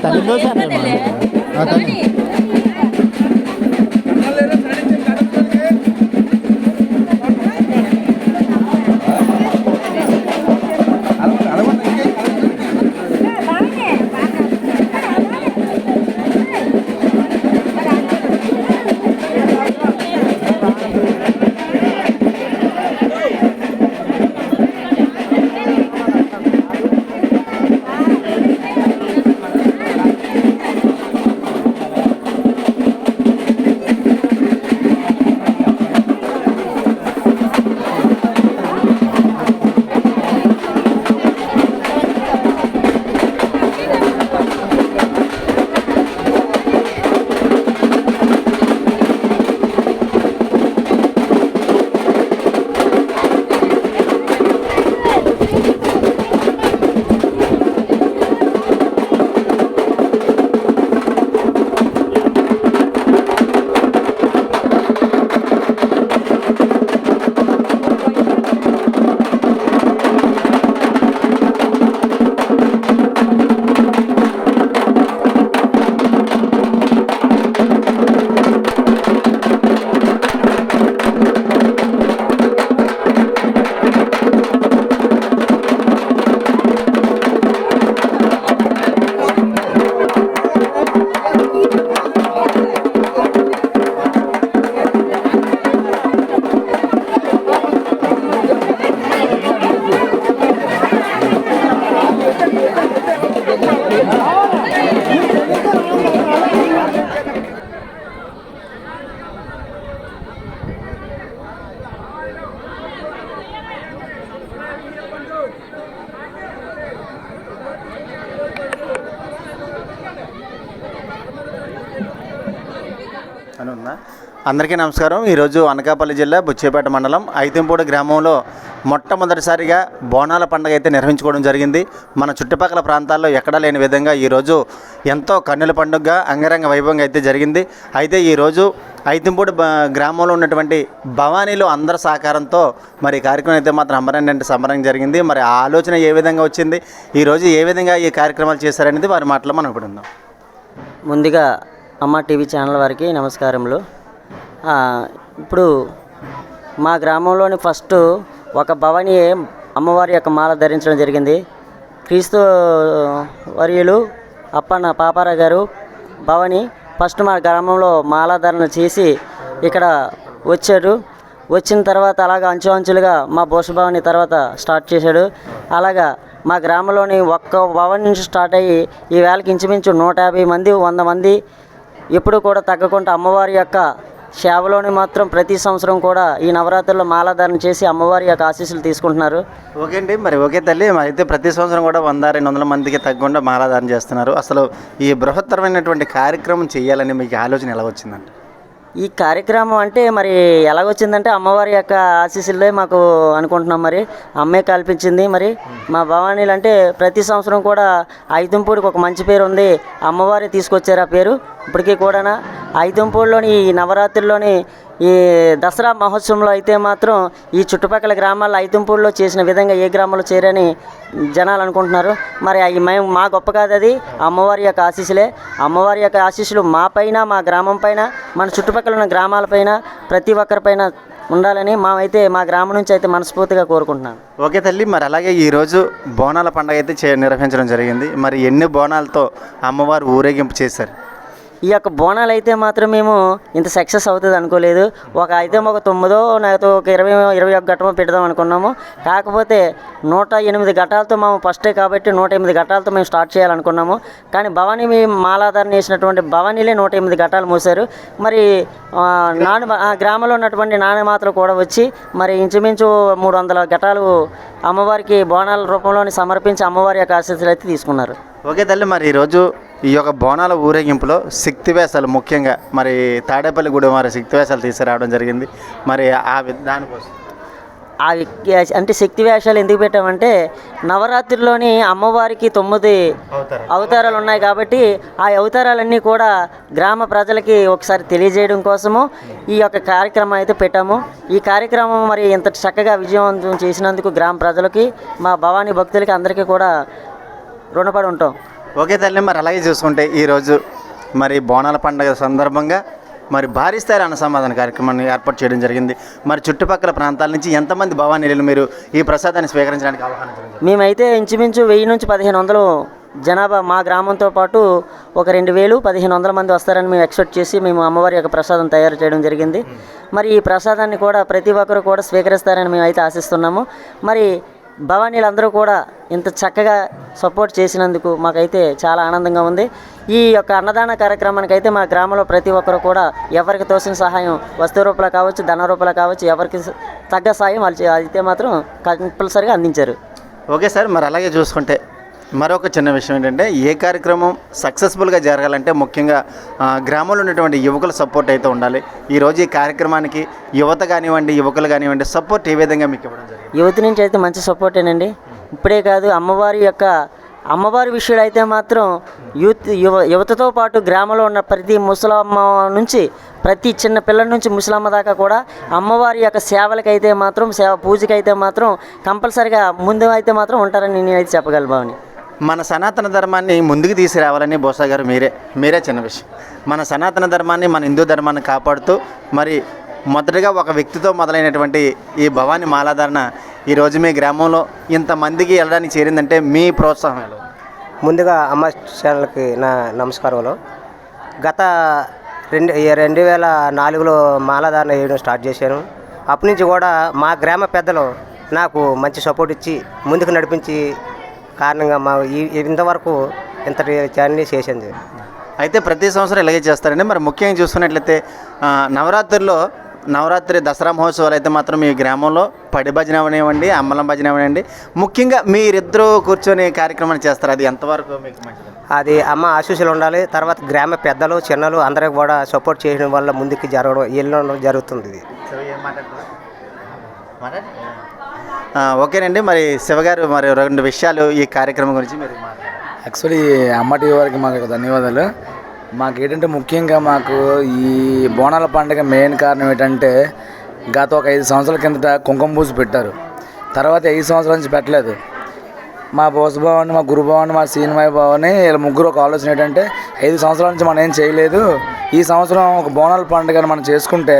తల్లి దోశ తల్లి అందరికీ నమస్కారం. ఈరోజు అనకాపల్లి జిల్లా బుచ్చేపేట మండలం ఐతింపూడి గ్రామంలో మొట్టమొదటిసారిగా బోనాల పండుగ అయితే నిర్వహించుకోవడం జరిగింది. మన చుట్టుపక్కల ప్రాంతాల్లో ఎక్కడా లేని విధంగా ఈరోజు ఎంతో కన్నుల పండుగగా అంగరంగ వైభవంగా అయితే జరిగింది. అయితే ఈరోజు ఐతింపూడి గ్రామంలో ఉన్నటువంటి భవానీలో అందరి సహకారంతో మరి కార్యక్రమం అయితే మాత్రం అమరండి సంబరంగా జరిగింది. మరి ఆ ఆలోచన ఏ విధంగా వచ్చింది, ఈరోజు ఏ విధంగా ఈ కార్యక్రమాలు చేశారనేది వారి మాటలో మనం ఇప్పుడు ఉందాం. ముందుగా అమ్మ టీవీ ఛానల్ వారికి నమస్కారములు. ఇప్పుడు మా గ్రామంలోని ఫస్ట్ ఒక భవానీ అమ్మవారి యొక్క మాల ధరించడం జరిగింది. క్రీస్తు వర్యులు అప్పన్న పాపారావు గారు భవానీ ఫస్ట్ మా గ్రామంలో మాలాధారణ చేసి ఇక్కడ వచ్చాడు. వచ్చిన తర్వాత అలాగా అంచులుగా మా భూషభవాని తర్వాత స్టార్ట్ చేశాడు. అలాగా మా గ్రామంలోని ఒక్క భవన్ నుంచి స్టార్ట్ అయ్యి ఈ వేళకి ఇంచుమించు 150 మంది 100 మంది ఎప్పుడు కూడా తగ్గకుండా అమ్మవారి యొక్క సేవలోని మాత్రం ప్రతి సంవత్సరం కూడా ఈ నవరాత్రుల్లో మాలాధారణ చేసి అమ్మవారి యొక్క ఆశీస్సులు తీసుకుంటున్నారు. ఓకే అండి, మరి ఓకే తల్లి, అయితే ప్రతి సంవత్సరం కూడా 100-200 మందికి తగ్గకుండా మాలాధారణ చేస్తున్నారు. అసలు ఈ బృహత్తరమైనటువంటి కార్యక్రమం చేయాలని మీకు ఆలోచన ఎలా వచ్చిందండి? ఈ కార్యక్రమం అంటే మరి ఎలాగొచ్చిందంటే అమ్మవారి యొక్క ఆశీస్సులే మాకు అనుకుంటున్నాం. మరి అమ్మే కల్పించింది. మరి మా భవానీలు అంటే ప్రతి సంవత్సరం కూడా ఐతింపూడికి ఒక మంచి పేరు ఉంది. అమ్మవారి తీసుకొచ్చారు ఆ పేరు. ఇప్పటికీ కూడా ఐతింపూడిలోని ఈ నవరాత్రుల్లోని ఈ దసరా మహోత్సవంలో అయితే మాత్రం ఈ చుట్టుపక్కల గ్రామాల్లో ఐతింపూడిలో చేసిన విధంగా ఏ గ్రామంలో చేరని జనాలు అనుకుంటున్నారు. మరి అవి మేము మా గొప్ప కాదు, అది అమ్మవారి యొక్క ఆశీస్సులే. అమ్మవారి యొక్క ఆశీస్సులు మా పైన, మా గ్రామం పైన, మన చుట్టుపక్కల ఉన్న గ్రామాలపైన ప్రతి ఒక్కరిపైన ఉండాలని మేమైతే మా గ్రామం నుంచి అయితే మనస్ఫూర్తిగా కోరుకుంటున్నాను. ఓకే తల్లి, మరి అలాగే ఈరోజు బోనాల పండుగ అయితే నిర్వహించడం జరిగింది. మరి ఎన్ని బోనాలతో అమ్మవారు ఊరేగింపు చేశారు? ఈ యొక్క బోనాలు అయితే మాత్రం మేము ఇంత సక్సెస్ అవుతుంది అనుకోలేదు. అయితే ఒక 9 లేకపోతే ఒక 20-21 ఘట్టమో పెడదాం అనుకున్నాము. కాకపోతే 108 ఘటాలతో మేము ఫస్టే కాబట్టి 108 ఘటాలతో మేము స్టార్ట్ చేయాలనుకున్నాము. కానీ భవానీ మాలాధారణ వేసినటువంటి భవానీలే 108 ఘటాలు మూసారు. మరి గ్రామంలో ఉన్నటువంటి నాణ్యమాతలు కూడా వచ్చి మరి ఇంచుమించు 300 ఘటాలు అమ్మవారికి బోనాల రూపంలోని సమర్పించి అమ్మవారి యొక్క ఆశీస్సులు అయితే తీసుకున్నారు. ఓకే తల్లి, మరి ఈరోజు ఈ యొక్క బోనాల ఊరేగింపులో శక్తివేశాలు ముఖ్యంగా మరి తాడేపల్లి గుడి వారి శక్తివేశాలు తీసుకురావడం జరిగింది. మరి దానికోసం అంటే శక్తి వేషాలు ఎందుకు పెట్టామంటే నవరాత్రిలోని అమ్మవారికి 9 అవతారాలు ఉన్నాయి కాబట్టి ఆ అవతారాలన్నీ కూడా గ్రామ ప్రజలకి ఒకసారి తెలియజేయడం కోసము ఈ యొక్క కార్యక్రమం అయితే పెట్టాము. ఈ కార్యక్రమం మరి ఇంత చక్కగా విజయవంతం చేసినందుకు గ్రామ ప్రజలకి, మా భవానీ భక్తులకి అందరికీ కూడా రుణపడి ఉంటాం. ఓకే తల్లి, మరి అలాగే చూసుకుంటే ఈరోజు మరి బోనాల పండుగ సందర్భంగా మరి భారీ స్థాయి అన్నసమాధాన కార్యక్రమాన్ని ఏర్పాటు చేయడం జరిగింది. మరి చుట్టుపక్కల ప్రాంతాల నుంచి ఎంతమంది భవానీలు మీరు ఈ ప్రసాదాన్ని స్వీకరించడానికి ఆహ్వానించారు? మేమైతే ఇంచుమించు 1000 నుంచి 1500 జనాభా మా గ్రామంతో పాటు ఒక 2000-1500 మంది వస్తారని మేము ఎక్స్పెక్ట్ చేసి మేము అమ్మవారి యొక్క ప్రసాదం తయారు చేయడం జరిగింది. మరి ఈ ప్రసాదాన్ని కూడా ప్రతి ఒక్కరు కూడా స్వీకరిస్తారని మేము అయితే ఆశిస్తున్నాము. మరి భవానీలందరూ కూడా ఇంత చక్కగా సపోర్ట్ చేసినందుకు మాకైతే చాలా ఆనందంగా ఉంది. ఈ యొక్క అన్నదాన కార్యక్రమానికి అయితే మా గ్రామంలో ప్రతి ఒక్కరు కూడా ఎవరికి తోసిన సహాయం వస్తు రూపాయలు కావచ్చు, ధన రూపాయలు కావచ్చు, ఎవరికి తగ్గ సాయం వాళ్ళు అయితే మాత్రం కంపల్సరీగా అందించారు. ఓకే సార్, మరి అలాగే చూసుకుంటే మరొక చిన్న విషయం ఏంటంటే ఏ కార్యక్రమం సక్సెస్ఫుల్గా జరగాలంటే ముఖ్యంగా గ్రామంలో ఉన్నటువంటి యువకుల సపోర్ట్ అయితే ఉండాలి. ఈరోజు ఈ కార్యక్రమానికి యువత కానివ్వండి, యువకులు కానివ్వండి సపోర్ట్ ఏ విధంగా మీకు ఇవ్వడం జరిగింది? యువత నుంచి అయితే మంచి సపోర్టేనండి. ఇప్పుడే కాదు, అమ్మవారి విషయాలు అయితే మాత్రం యువతతో పాటు గ్రామంలో ఉన్న ప్రతి ముసలమ్మ నుంచి ప్రతి చిన్న పిల్లల నుంచి ముసలమ్మ దాకా కూడా అమ్మవారి యొక్క సేవలకైతే మాత్రం పూజకైతే మాత్రం కంపల్సరిగా ముందు అయితే మాత్రం ఉంటారని నేనైతే చెప్పగలను. బావని మన సనాతన ధర్మాన్ని ముందుకు తీసుకురావాలని బోసా గారు మీరే చిన్న విషయం. మన సనాతన ధర్మాన్ని, మన హిందూ ధర్మాన్ని కాపాడుతూ మరి మొదటగా ఒక వ్యక్తితో మొదలైనటువంటి ఈ భవానీ మాలాధారణ ఈరోజు మీ గ్రామంలో ఇంతమందికి వెళ్ళడానికి చేరిందంటే మీ ప్రోత్సాహం ఎలా? ముందుగా అమ్మ ఛానల్కి నా నమస్కారంలో. గత 2004లో మాలాధారణ వేయడం స్టార్ట్ చేశాను. అప్పటి నుంచి కూడా మా గ్రామ పెద్దలు నాకు మంచి సపోర్ట్ ఇచ్చి ముందుకు నడిపించి కారణంగా మా ఇంతవరకు ఇంతటి ఛానల్ని చేసింది. అయితే ప్రతి సంవత్సరం ఇలాగే చేస్తారండి. మరి ముఖ్యంగా చూసుకున్నట్లయితే నవరాత్రుల్లో నవరాత్రి దసరా మహోత్సవాలు అయితే మాత్రం మీ గ్రామంలో పడి భజన అవనివ్వండి, అమ్మలం భజన అవనివ్వండి, ముఖ్యంగా మీరిద్దరూ కూర్చొని కార్యక్రమాన్ని చేస్తారు. అది ఎంతవరకు మీకు మంచిది? అది అమ్మ ఆశీస్సులు ఉండాలి. తర్వాత గ్రామ పెద్దలు చిన్నలు అందరికి కూడా సపోర్ట్ చేయడం వల్ల ముందుకు వెళ్ళడం జరుగుతుంది. ఇది ఓకేనండి. మరి శివగారు, మరి 2 విషయాలు ఈ కార్యక్రమం గురించి మీరు యాక్చువల్లీ అమ్మ టీవీ వారికి మాకు ధన్యవాదాలు. మాకు ఏంటంటే ముఖ్యంగా మాకు ఈ బోనాల పండుగ మెయిన్ కారణం ఏంటంటే గత ఒక 5 సంవత్సరాల కిందట కుంకుమ పూజ పెట్టారు. తర్వాత 5 సంవత్సరాల నుంచి పెట్టలేదు. మా బోసభావాన్ని, మా గురుభావాన్ని, మా సీనిమాయ భావాన్ని వీళ్ళ ముగ్గురు ఒక ఆలోచన ఏంటంటే 5 సంవత్సరాల నుంచి మనం ఏం చేయలేదు, ఈ సంవత్సరం ఒక బోనాల పండుగను మనం చేసుకుంటే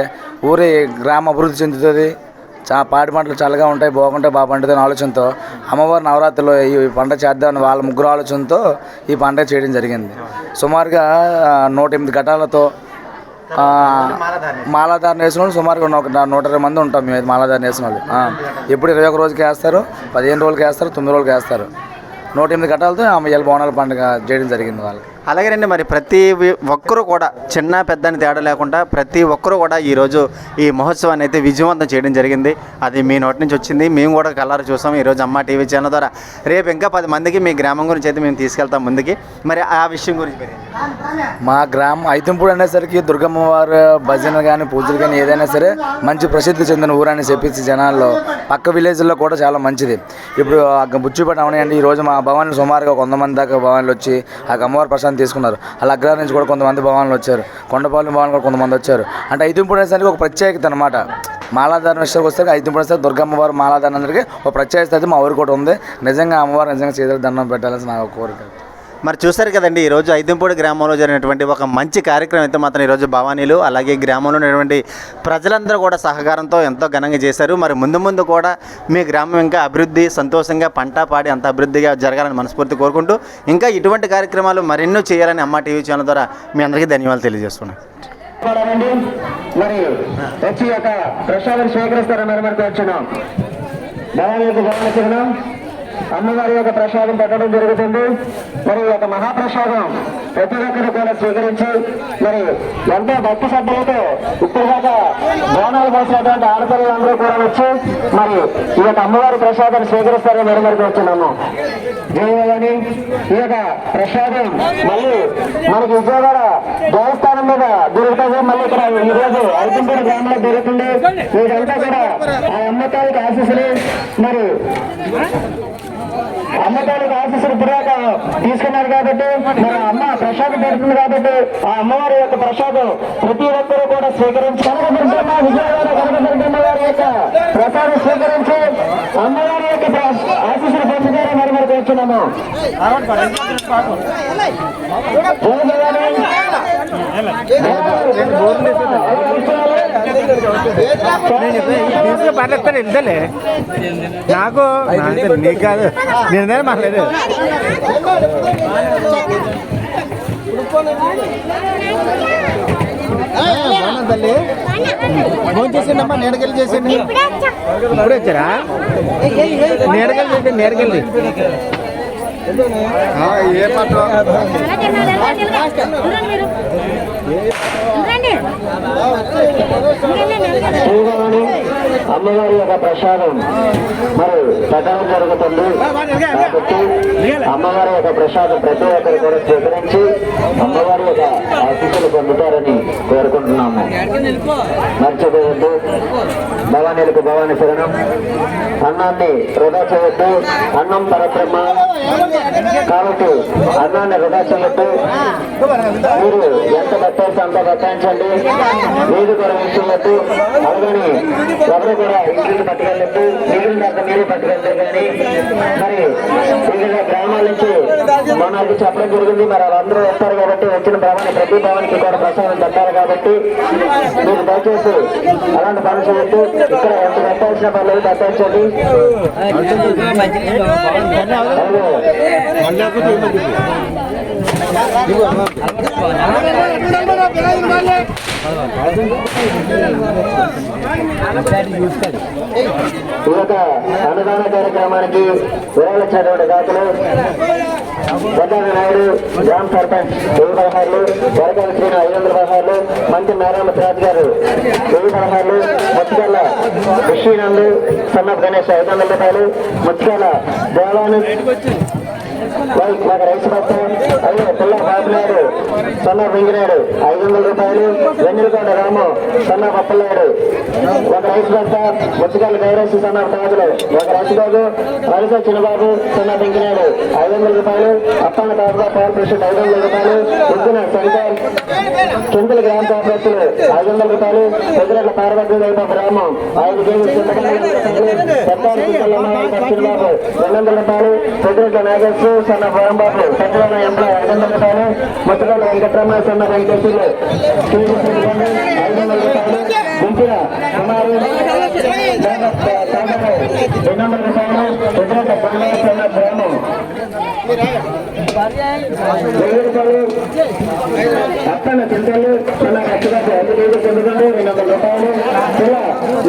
ఊరి గ్రామ అభివృద్ధి చెందుతుంది, పాడి పంటలు చల్లగా ఉంటాయి, బాగుంటాయి, బాగా పండుతుంది ఆలోచనతో అమ్మవారి నవరాత్రిలో ఈ పండుగ చేద్దామని వాళ్ళ ముగ్గురు ఆలోచనతో ఈ పండుగ చేయడం జరిగింది. సుమారుగా 108 ఘటాలతో మాలాధారణ వేసిన వాళ్ళు సుమారుగా 120 మంది ఉంటాం మేము. మాలాధారణ వేసిన వాళ్ళు ఎప్పుడు 21 రోజుకి వేస్తారు, 15 రోజులకి వేస్తారు, 9 రోజులకి వేస్తారు. 108 ఘటాలతో ఇవాళ బోనాల పండుగ చేయడం జరిగింది వాళ్ళు. అలాగేనండి. మరి ప్రతి ఒక్కరూ కూడా చిన్న పెద్ద అని తేడా లేకుండా ప్రతి ఒక్కరూ కూడా ఈరోజు ఈ మహోత్సవాన్ని అయితే విజయవంతం చేయడం జరిగింది. అది మీ నోటి నుంచి వచ్చింది, మేము కూడా కలర్ చూసాం ఈరోజు అమ్మ టీవీ ఛానల్ ద్వారా. రేపు ఇంకా 10 మందికి మీ గ్రామం గురించి అయితే మేము తీసుకెళ్తాం ముందుకి. మరి ఆ విషయం గురించి మా గ్రామం ఐతంపూడి అనేసరికి దుర్గమ్మ వారి భజన కానీ పూజలు కానీ ఏదైనా సరే మంచి ప్రసిద్ధి చెందిన ఊరని చెప్పేసి జనాల్లో పక్క విలేజ్లో కూడా చాలా మంచిది. ఇప్పుడు బుచ్చిపేట అవనియండి, ఈరోజు మా భవాన్లు సుమారుగా 100 మంది దాకా భవాన్లు వచ్చి ఆ అమ్మవారి ప్రశాంతి తీసుకున్నారు. అలా అగ్రహారం నుంచి కూడా కొంతమంది భవాన్లు వచ్చారు, కొండపాలెం భవాన్లు కూడా కొంతమంది వచ్చారు. అంటే ఐతంపూడి అనేసరికి ఒక ప్రత్యేకత అనమాట. మాలాధారణ విషయానికి వస్తే ఐతంపూడి వస్తే దుర్గమ్మ వారు మాలాధారణ అందరికీ ఒక ప్రత్యేకత అయితే మా ఊరు కూడా ఉంది. నిజంగా అమ్మవారు నిజంగా చేతులకు దండం పెట్టాలని నా కోరిక. మరి చూస్తారు కదండి, ఈరోజు ఐతంపూడి గ్రామంలో జరిగినటువంటి ఒక మంచి కార్యక్రమం అయితే మాత్రం ఈరోజు భవానీలు అలాగే గ్రామంలో ఉన్నటువంటి ప్రజలందరూ కూడా సహకారంతో ఎంతో ఘనంగా చేశారు. మరి ముందు ముందు కూడా మీ గ్రామం ఇంకా అభివృద్ధి, సంతోషంగా పంట పాడి అంత అభివృద్ధిగా జరగాలని మనస్ఫూర్తి కోరుకుంటూ ఇంకా ఇటువంటి కార్యక్రమాలు మరెన్నో చేయాలని అమ్మ టీవీ ఛానల్ ద్వారా మీ అందరికీ ధన్యవాదాలు తెలియజేస్తున్నాను. మరి వచ్చి యొక్క ప్రసాదం స్వీకరిస్తారని మనకు వచ్చినాం. భవానీ యొక్క గమనించడం అమ్మవారి యొక్క ప్రసాదం పెట్టడం జరుగుతుంది. మరి ఒక మహాప్రసాదం ప్రతి ఒక్కరు కూడా స్వీకరించి మరి ఎంతో భక్తి శ్రద్ధలతో ఇప్పుడు దాకా బోనాలు పోసినటువంటి ఆడపిల్లలందరూ కూడా వచ్చి మరి ఈ యొక్క అమ్మవారి ప్రసాదాన్ని స్వీకరిస్తారని మెరుమరికి వచ్చినాము. జయని ఈ యొక్క ప్రసాదం మళ్ళీ మనకి విజయవాడ దేవస్థానం మీద దొరుకుతుంది. మళ్ళీ ఇక్కడ ఈరోజు ఐతంపూడి గ్రామంలో దొరుకుతుంది. వీరంతా కూడా ఆ అమ్మతానికి ఆశీస్సులు మరి అమ్మతాలకు ఆశీస్సులు పురాక తీసుకున్నారు కాబట్టి మరి అమ్మ ప్రసాదం పెడుతుంది కాబట్టి ఆ అమ్మవారి యొక్క ప్రసాదం ప్రతి ఒక్కరూ కూడా స్వీకరించి కనకదుర్గమ్మ విజయవాడ కనకదుర్గమ్మ వారి యొక్క ప్రసాదం స్వీకరించి అమ్మవారి యొక్క ఆశీస్సులు పొందుతారని మరి మనకు వచ్చినాము. పర్లేదు వెళ్తాలే, నాకు నీకు కాదు, నేనే మాట్లాడలేదు. తల్లి ఫోన్ చేసిండమ్మా, నేడకెళ్ళి చేసిండి. ఇప్పుడు వచ్చారా? నేడకెళ్ళి చేసి నేడకెళ్ళి ఏ మాట అమ్మవారి యొక్క ప్రసాదం మరి పెట్టడం జరుగుతుంది కాబట్టి అమ్మవారి యొక్క ప్రసాదం ప్రతి ఒక్కరు కూడా స్వీకరించి అమ్మవారి యొక్క ఆశీస్సులు పొందుతారని కోరుకుంటున్నాము. మర్చిపోవద్దు, భవానీలకు భవాని శరణం. అన్నాన్ని వృధా చేయొద్దు, అన్నం పరబ్రహ్మ కాబట్టి అన్నాన్ని వృధా చేయొద్దు. మీరు ఎంత పెట్టేస్తే అంత పెట్టించండి, మీరు కూడా వేసుకోవద్దు. అలాగని ఎవరు కూడా ఇంటికి పట్టుకెళ్ళద్దు, మిగిలిన దాకా మీరు పట్టుకెళ్తారు. కానీ మరి వివిధ గ్రామాల నుంచి మనకి చెప్పడం జరిగింది. మరి వాళ్ళందరూ వస్తారు కాబట్టి వచ్చిన భవన్ ప్రతి భవన్కి కూడా ప్రసాదం పెట్టాలి కాబట్టి మీరు దయచేసి అలాంటి పని చేయొద్దు. ఇక్కడ ఎంత పెట్టాల్సిన పనులు పెట్టించండి. ఈ యొక్క అన్నదాన కార్యక్రమానికి విరాళించినటువంటి దాతలు గంగాధర నాయుడు, గ్రామ సర్పంచ్ 1000 వరకాల శ్రీను 500 పదహారులు, మంత్రి నారాయణరాజు గారు 1000 పదహారులు, ముత్యాల విశ్వనందు సన్నప్ గణేష్ 500 రూపాయలు, ముత్యాల దేవాను రైతు భర్త అయ్యో పిల్ల బాబునాయుడు సన్న వెంగినాయుడు 500 రూపాయలు, వెన్నెలకొండ రాము సన్న పప్పలనాయుడు ఒక రైతు భర్త, ముచ్చగాల గైరేసి సన్న తాజులు ఒక రైతు బాబు, వలస చిన్నబాబు సన్న వెంగినాయుడు 500 రూపాయలు, అప్పన్న తాజుగా పవర్ ప్రెసిడెంట్ 500 రూపాయలు, ఉద్దిన శంకర్ చింతల గ్రామ పంచాయతీలు 500 రూపాయలు, పెద్దరెడ్ల పార్వతి వైపు గ్రామం 5 కేజీలు చిన్నబాబు 200 రూపాయలు, పెద్దరెడ్ల నాగేశ్వరు సన్న వరంబాబు పెద్దల ఎంప్లాయ్ 500 రూపాయలు, ముత్తగాల వెంకటరమణ సన్న వెంకటేశ్వరులు 500 రూపాయలు, గుంపిన కుమారు 200 రూపాయలు, పెద్దరెడ్ల బంగారు సన్న గ్రామం 1000 రూపాయలు, అప్పన్న చింతలు సన్న కట్టుబాటు 5 కేజీలు చెందుతుంది 200 రూపాయలు, పిల్ల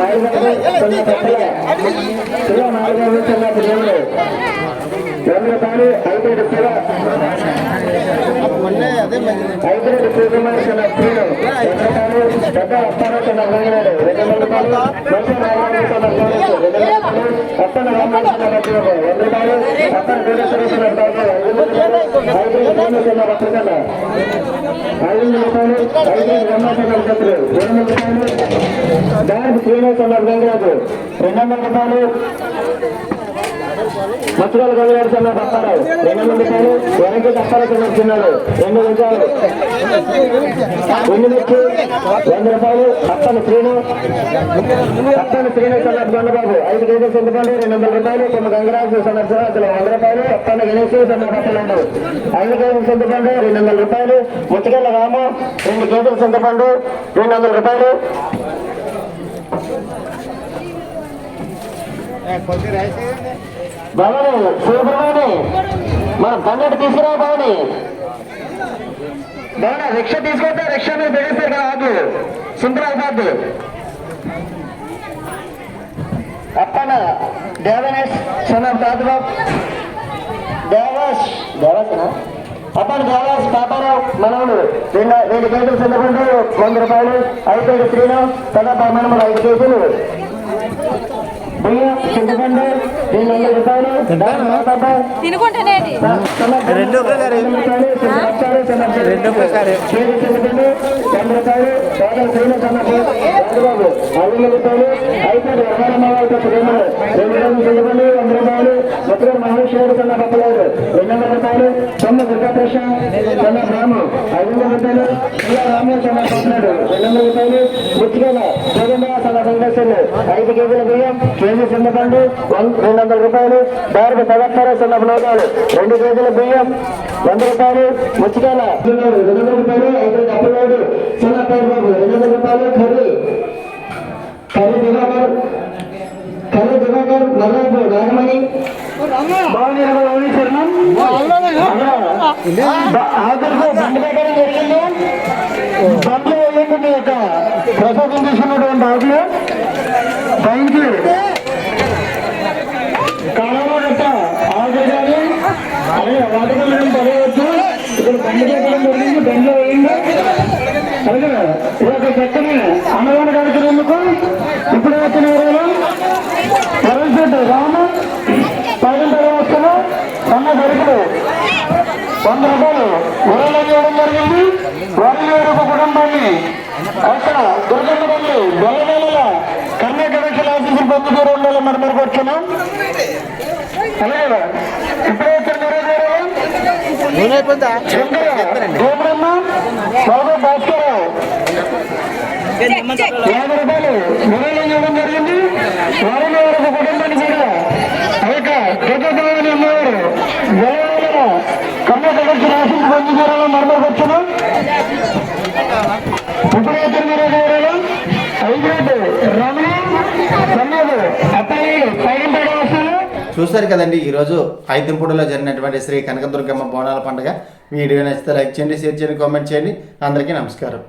400 సన్న పెద్దల పిల్ల 400 సన్న పిల్లలు 200 రూపాయలు, ఐదు పిల్ల 5 సూర్యకుమార్ సన్న స్త్రీలు 200 రూపాయలు, పెద్ద అప్పన్న సన్న రంగనాడు 200 రూపాయలు, మంచి నారాయణ సన్న గోడలు 200 రూపాయలు, అప్పన్న రామాయణ సన్న భద్రత 100 రూపాయలు, అప్పన్న కోటేశ్వర సన్న డాక్టర్ 500 రూపాయలు, 5 సన్న భద్రత 500 రూపాయలు, 5 రమ్మ సన్న భద్రతలు 200 రూపాయలు, దానికి శ్రీనివాస సన్న గంగరాజు 200 రూపాయలు, మత్స్యకాల గంగరాజు సన్న పప్పారావు 200 రూపాయలు, వెనక్కి తప్పాల సన్న చిన్నాడు 2 రూపాయలు, మిర్చి 100 రూపాయలు, అప్పన్న శ్రీను సన్న గొండబాబు 5 కేజీలు చింతపండు 200 రూపాయలు, కొమ్మ గంగరాజు సన్న సుహాసులు 100 రూపాయలు, అప్పన్న గణేష్ సన్న పప్పలాడు 5 కేజీలు చింతపండు 200 రూపాయలు, ముచ్చగల్ల రాము 2 కేజీలు చింతపండు 200 రూపాయలు, భవని సుబ్రహ్మణి మనం పన్నెండు తీసుకురా భవని భవన రిక్షా తీసుకొస్తే రిక్షా మీద పెట్టేస్తారు కదా ఆగు సుందరాబాద్ అప్పన్న దేవనేష్ సన్న దాదాబాబు దేవాసనా అప్పన్న దేవాస్ పాపారావు మనవులు 2 కేజీలు చింతపండు 100 రూపాయలు, 5 కేజీలు శ్రీను తన మనములు 5 కేజీలు బియ్యం చింతపండు 200 రూపాయలు, తినుకుంటేనేది రెండు ఒక్కసారి 100 రూపాయలు, బాగా శ్రీను సన్నబాబు 500 రూపాయలు, అయిపోయి అమ్మారమ్మ ప్రేమలు 2 కేజీలు చింతపండు 100 రూపాయలు, మొత్తం మహేశ్వరుడు సన్న పప్పలాడు 200 రూపాయలు, సొమ్మ దుర్గాప్రసాద్ సన్న గ్రామం 500 రూపాయలు, రాము సన్న పప్పలాడు 200 రూపాయలు, ముచ్చిగల జగన్ సన్న వెంకటేశ్వర్లు 5 కేజీల బియ్యం, కేజీ చింతపండు 200 రూపాయలు, దారికి పదహార సన్న నోటాలు 2 కేజీల బియ్యం 100 రూపాయలు, ముచ్చిగల 200 రూపాయలు, 5 అప్పలాడు సన్న బాబు 200 రూపాయలు, కర్రీ దివాకర్ మల్లాపు నాగమణి భవని శర్మం ఆఖరికి బండి పెట్టడం జరిగింది. బండ్లు ఏంటంటే ఒక ప్రసాదం తీసుకున్నటువంటి ఆకులు బయటికి కాలంలో గట్ట ఆకులు కానీ అలాగే వాటర్లు పడవచ్చు. ఇక్కడ బండి పెట్టడం జరిగింది, బండ్లో వేయండి. అలాగే ఇదొక చక్కని అన్నదాన కార్యక్రమంకు ఇప్పుడు వచ్చిన వరల్పేట రాము 10 వస్తున్నా సన్న దొరుకులు 100 రూపాయలు వరలు ఇవ్వడం జరిగింది. వరలు ఒక కుటుంబాన్ని అక్కడ దుర్గండి బెల్లవేళ కన్యా కనెక్షన్ ఆఫీసులు పొందుతూ 2 నెలల మరమరకు వచ్చున్నాం. అలాగే ఇప్పుడే గోబ్రహ్మ బాబు భాస్కరరావు 50 రూపాయలు వరలు ఇవ్వడం జరిగింది. వరలు ఒక కుటుంబాన్ని కూడా అమ్మవారు బెల్లవేళ కన్యా కనెక్షన్ ఆఫీసు పొందుతూ మరమరకు వచ్చున్నాం. ఉపయోగించారు హైబ్రిడ్ రమణ సన్నదు అప్పయ్య పైన వస్తాను చూశారు కదండి ఈరోజు ఐదంపూడిలో జరిగినటువంటి శ్రీ కనకదుర్గమ్మ బోనాల పండుగ. వీడియో నచ్చితే లైక్ చేయండి, షేర్ చేయండి, కామెంట్ చేయండి. అందరికీ నమస్కారం.